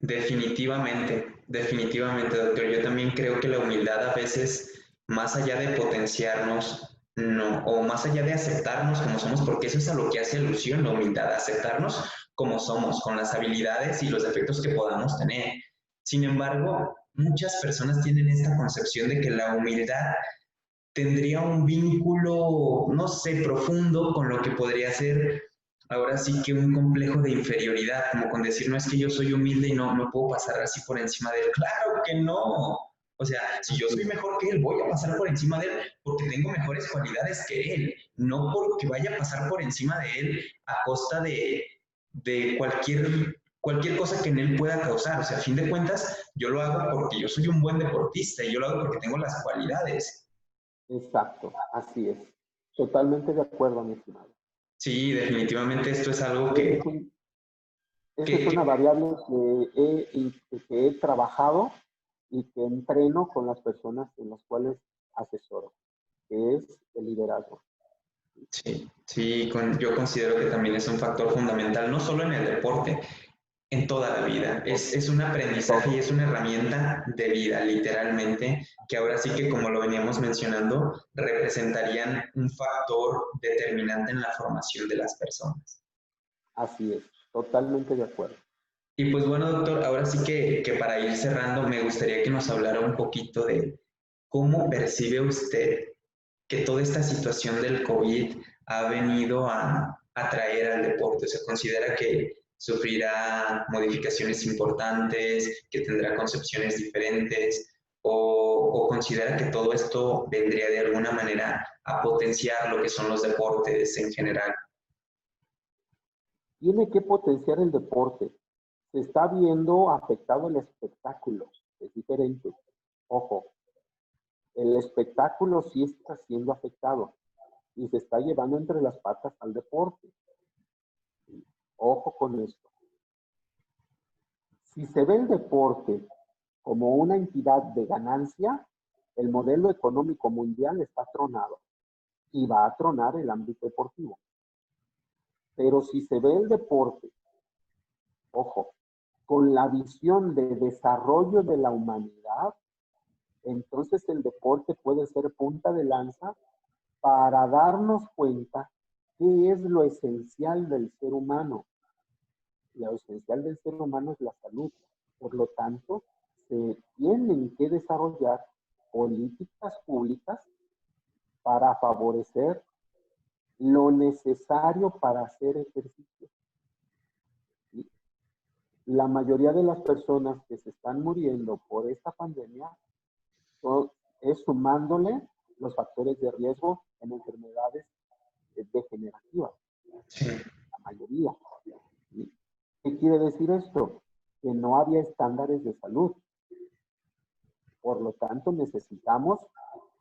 definitivamente, definitivamente, doctor. Yo también creo que la humildad a veces, más allá de potenciarnos, no, o más allá de aceptarnos como somos, porque eso es a lo que hace alusión la humildad, aceptarnos como somos, con las habilidades y los defectos que podamos tener. Sin embargo, muchas personas tienen esta concepción de que la humildad tendría un vínculo, no sé, profundo con lo que podría ser ahora sí que un complejo de inferioridad, como con decir, no es que yo soy humilde y no puedo pasar así por encima de él. Claro que no. O sea, si yo soy Así, mejor que él, voy a pasar por encima de él porque tengo mejores cualidades que él, no porque vaya a pasar por encima de él a costa de cualquier cosa que en él pueda causar. O sea, a fin de cuentas, yo lo hago porque yo soy un buen deportista y yo lo hago porque tengo las cualidades. exacto, así es. Totalmente de acuerdo, mi estimado. Sí, definitivamente esto es algo Ese es un, Esa es que una variable que he trabajado y que entreno con las personas en las cuales asesoro, que es el liderazgo. sí, sí, yo considero que también es un factor fundamental, no solo en el deporte, en toda la vida. Todo, Es un aprendizaje y todo. es una herramienta de vida, literalmente, que ahora sí que, como lo veníamos mencionando, representarían un factor determinante en la formación de las personas. Así es, totalmente de acuerdo. Y pues bueno, doctor, ahora sí que para ir cerrando, me gustaría que nos hablara un poquito de cómo percibe usted que toda esta situación del COVID ha venido a traer al deporte. ¿Se considera que sufrirá modificaciones importantes, que tendrá concepciones diferentes, o considera que todo esto vendría de alguna manera a potenciar lo que son los deportes en general? Tiene que potenciar el deporte. Se está viendo afectado el espectáculo, es diferente. Ojo, el espectáculo sí está siendo afectado y se está llevando entre las patas al deporte. Ojo con esto. Si se ve el deporte como una entidad de ganancia, el modelo económico mundial está tronado y va a tronar el ámbito deportivo. Pero si se ve el deporte, ojo, con la visión de desarrollo de la humanidad, entonces el deporte puede ser punta de lanza para darnos cuenta qué es lo esencial del ser humano. Lo esencial del ser humano es la salud. Por lo tanto, se tienen que desarrollar políticas públicas para favorecer lo necesario para hacer ejercicio. ¿Sí? La mayoría de las personas que se están muriendo por esta pandemia es sumándole los factores de riesgo en enfermedades degenerativas, Sí, la mayoría. ¿Sí? ¿Qué quiere decir esto? Que no había estándares de salud. Por lo tanto, necesitamos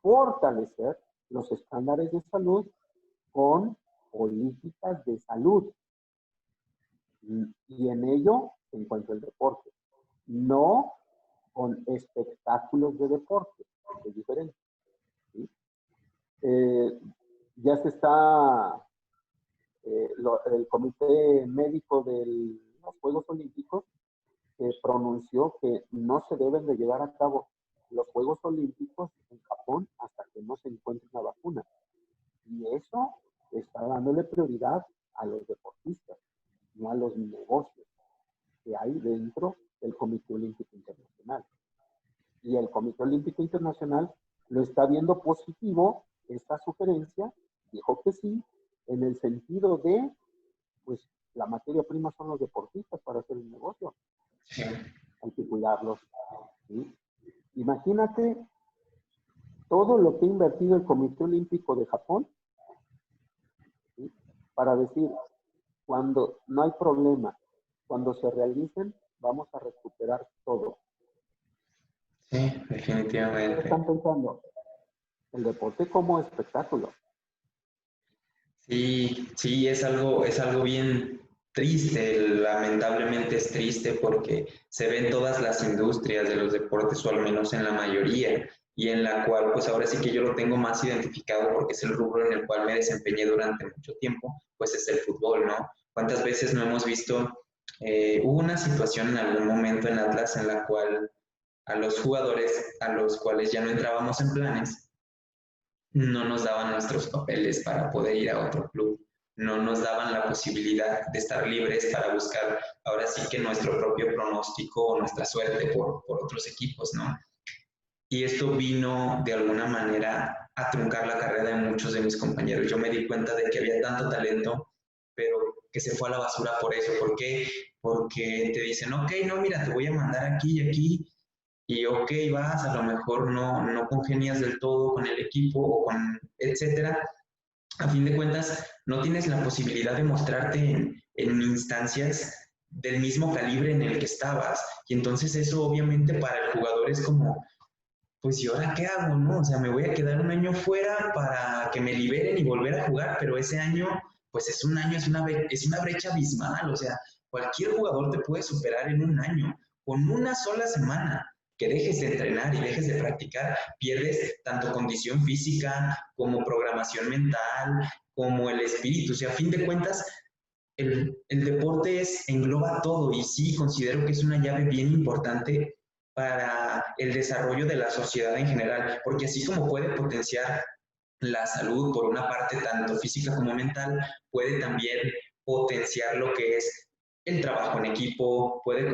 fortalecer los estándares de salud con políticas de salud. Y en ello se encuentra el deporte. No con espectáculos de deporte, que es diferente. ¿Sí? Eh, ya se está, el Comité Médico de los Juegos Olímpicos pronunció que no se deben de llevar a cabo los Juegos Olímpicos en Japón hasta que no se encuentre una vacuna. Y eso está dándole prioridad a los deportistas, no a los negocios que hay dentro del Comité Olímpico Internacional. Y el Comité Olímpico Internacional lo está viendo positivo, esta sugerencia, dijo que sí, en el sentido de, pues, la materia prima son los deportistas para hacer el negocio. sí, Hay que cuidarlos. ¿Sí? Imagínate todo lo que ha invertido el Comité Olímpico de Japón, ¿sí? Para decir, cuando no hay problema, cuando se realicen, vamos a recuperar todo. Sí, ¿Qué definitivamente. están pensando? El deporte como espectáculo. Sí, sí, es algo bien triste, lamentablemente es triste porque se ven todas las industrias de los deportes, o al menos en la mayoría, y en la cual pues ahora sí que yo lo tengo más identificado porque es el rubro en el cual me desempeñé durante mucho tiempo, pues es el fútbol, ¿no? ¿Cuántas veces no hemos visto, hubo una situación en algún momento en Atlas en la cual a los jugadores a los cuales ya no entrábamos en planes, no nos daban nuestros papeles para poder ir a otro club, no nos daban la posibilidad de estar libres para buscar ahora sí que nuestro propio pronóstico o nuestra suerte por otros equipos, ¿no? Y esto vino de alguna manera a truncar la carrera de muchos de mis compañeros. Yo me di cuenta de que había tanto talento, pero que se fue a la basura por eso. ¿Por qué? Porque te dicen, ok, no, mira, te voy a mandar aquí y aquí, y ok, vas, a lo mejor no congenias del todo con el equipo o con etcétera. A fin de cuentas, no tienes la posibilidad de mostrarte en instancias del mismo calibre en el que estabas. Y entonces eso obviamente para el jugador es como, pues ¿y ahora qué hago, no? O sea, me voy a quedar un año fuera para que me liberen y volver a jugar, pero ese año, pues es un año, es una brecha abismal, o sea, cualquier jugador te puede superar en un año, con una sola semana que dejes de entrenar y dejes de practicar, pierdes tanto condición física como programación mental, como el espíritu, o sea, a fin de cuentas, el deporte engloba todo y sí considero que es una llave bien importante para el desarrollo de la sociedad en general, porque así como puede potenciar la salud por una parte tanto física como mental, puede también potenciar lo que es el trabajo en equipo, puede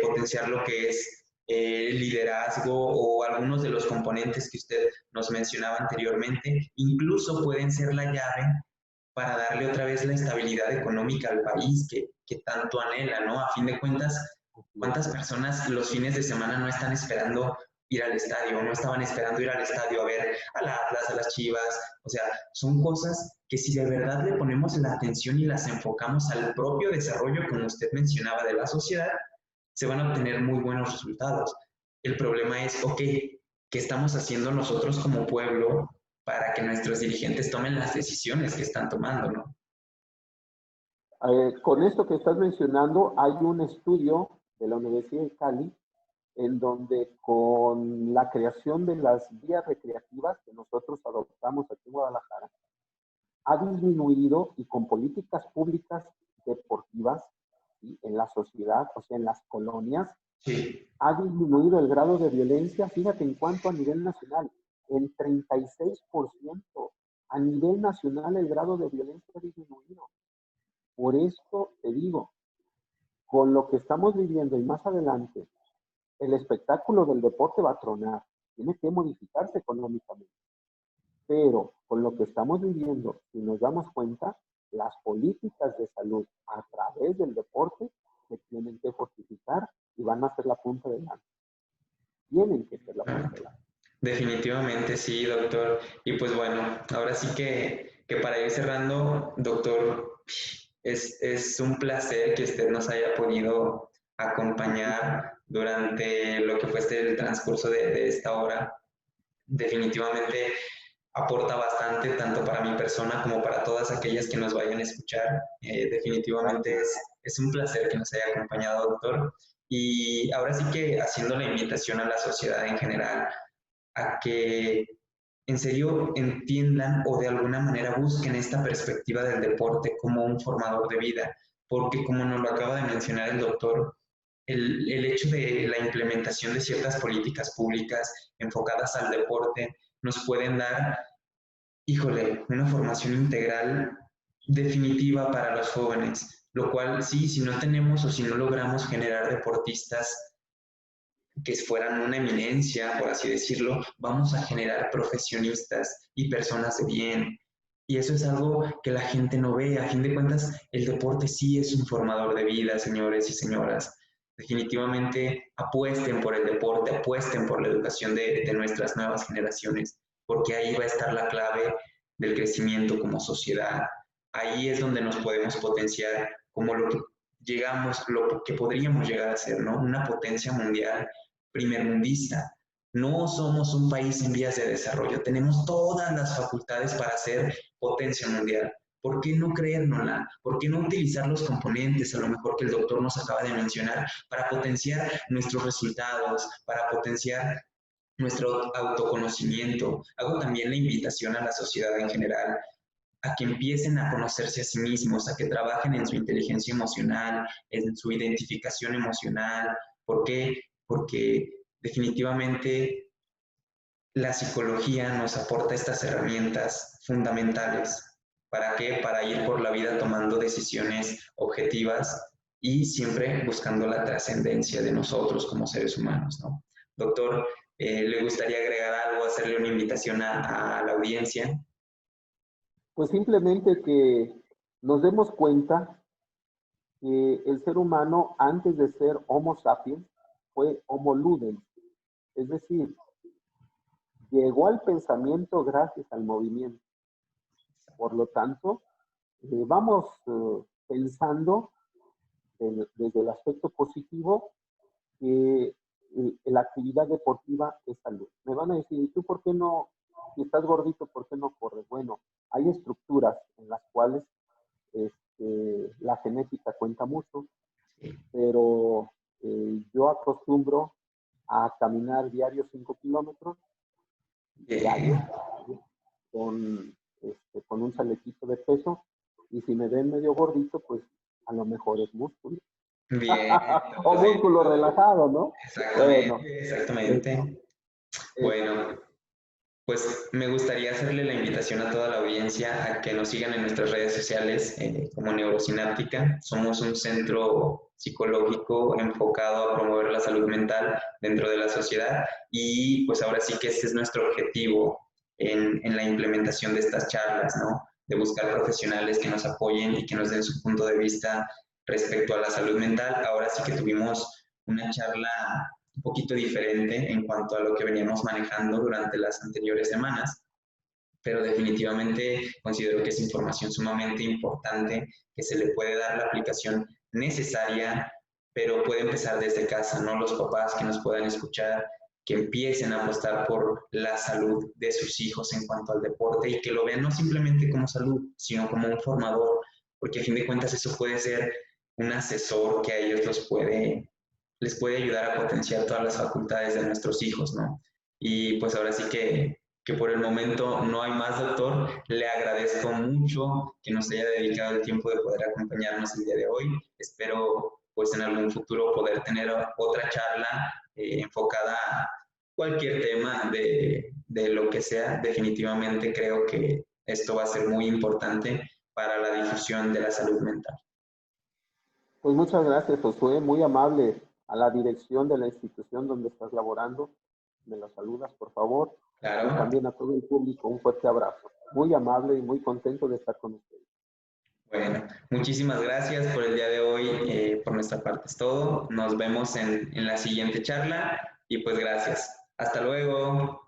potenciar lo que es el liderazgo o algunos de los componentes que usted nos mencionaba anteriormente, incluso pueden ser la llave para darle otra vez la estabilidad económica al país que tanto anhela, ¿no? A fin de cuentas, ¿cuántas personas los fines de semana no están esperando ir al estadio, no estaban esperando ir al estadio a ver a la Atlas, a las Chivas? O sea, son cosas que si de verdad le ponemos la atención y las enfocamos al propio desarrollo, como usted mencionaba, de la sociedad, se van a obtener muy buenos resultados. El problema es, ok, ¿qué estamos haciendo nosotros como pueblo para que nuestros dirigentes tomen las decisiones que están tomando, ¿no? Con esto que estás mencionando, hay un estudio de la Universidad de Cali en donde con la creación de las vías recreativas que nosotros adoptamos aquí en Guadalajara, ha disminuido y con políticas públicas deportivas, ¿sí?, en la sociedad, o sea, en las colonias, Sí. ha disminuido el grado de violencia, fíjate en cuanto a nivel nacional, en 36%. A nivel nacional el grado de violencia ha disminuido. Por esto te digo, con lo que estamos viviendo y más adelante, el espectáculo del deporte va a tronar, tiene que modificarse económicamente. Pero con lo que estamos viviendo, si nos damos cuenta, las políticas de salud a través del deporte se tienen que fortificar y van a ser la punta de lanza. Tienen que ser la punta de lanza. Definitivamente sí, doctor. Y pues bueno, ahora sí que para ir cerrando, doctor, es un placer que usted nos haya podido acompañar durante lo que fue el transcurso de esta hora. Definitivamente aporta bastante tanto para mi persona como para todas aquellas que nos vayan a escuchar. Definitivamente es un placer que nos haya acompañado, doctor. Y ahora sí que haciendo la invitación a la sociedad en general a que en serio entiendan o de alguna manera busquen esta perspectiva del deporte como un formador de vida, porque como nos lo acaba de mencionar el doctor, el hecho de la implementación de ciertas políticas públicas enfocadas al deporte nos pueden dar, híjole, una formación integral definitiva para los jóvenes, lo cual sí, si no tenemos o si no logramos generar deportistas que fueran una eminencia, por así decirlo, vamos a generar profesionistas y personas de bien. Y eso es algo que la gente no ve. A fin de cuentas, el deporte sí es un formador de vida, señores y señoras. Definitivamente apuesten por el deporte, apuesten por la educación de nuestras nuevas generaciones, porque ahí va a estar la clave del crecimiento como sociedad. Ahí es donde nos podemos potenciar como lo que llegamos, lo que podríamos llegar a ser, ¿no? Una potencia mundial primermundista. No somos un país en vías de desarrollo, tenemos todas las facultades para ser potencia mundial. ¿Por qué no creérnosla? ¿Por qué no utilizar los componentes, a lo mejor que el doctor nos acaba de mencionar, para potenciar nuestros resultados, para potenciar nuestro autoconocimiento? Hago también la invitación a la sociedad en general a que empiecen a conocerse a sí mismos, a que trabajen en su inteligencia emocional, en su identificación emocional. ¿Por qué? Porque definitivamente la psicología nos aporta estas herramientas fundamentales. ¿Para qué? Para ir por la vida tomando decisiones objetivas y siempre buscando la trascendencia de nosotros como seres humanos, ¿no? Doctor, ¿le gustaría agregar algo, hacerle una invitación a la audiencia? Pues simplemente que nos demos cuenta que el ser humano, antes de ser Homo sapiens, fue Homo ludens. Es decir, llegó al pensamiento gracias al movimiento. Por lo tanto, vamos pensando desde el aspecto positivo que la actividad deportiva es salud. Me van a decir, ¿y tú por qué no, si estás gordito, por qué no corres? Bueno, hay estructuras en las cuales la genética cuenta mucho, pero yo acostumbro a caminar diario 5 kilómetros, diario, con un chalequito de peso, y si me ven medio gordito, pues a lo mejor es músculo. Bien, O músculo relajado, ¿no? exactamente, Bueno, exactamente. Bueno, pues me gustaría hacerle la invitación a toda la audiencia a que nos sigan en nuestras redes sociales como Neurosináptica. Somos un centro psicológico enfocado a promover la salud mental dentro de la sociedad y pues ahora sí que este es nuestro objetivo en la implementación de estas charlas, ¿no? De buscar profesionales que nos apoyen y que nos den su punto de vista respecto a la salud mental. Ahora sí que tuvimos una charla un poquito diferente en cuanto a lo que veníamos manejando durante las anteriores semanas, pero definitivamente considero que es información sumamente importante, que se le puede dar la aplicación necesaria, pero puede empezar desde casa, ¿no? Los papás que nos puedan escuchar, que empiecen a apostar por la salud de sus hijos en cuanto al deporte y que lo vean no simplemente como salud, sino como un formador, porque a fin de cuentas eso puede ser un asesor que a ellos les puede ayudar a potenciar todas las facultades de nuestros hijos, ¿no? Y pues ahora sí que por el momento no hay más, doctor. Le agradezco mucho que nos haya dedicado el tiempo de poder acompañarnos el día de hoy. Espero pues en algún futuro poder tener otra charla enfocada a cualquier tema de lo que sea. Definitivamente creo que esto va a ser muy importante para la difusión de la salud mental. pues muchas gracias, Josué, muy amable. A la dirección de la institución donde estás laborando, me la saludas, por favor. Y Claro. también a todo el público, un fuerte abrazo. Muy amable y muy contento de estar con ustedes. Bueno, muchísimas gracias por el día de hoy. Por nuestra parte es todo. Nos vemos en la siguiente charla y pues gracias. Hasta luego.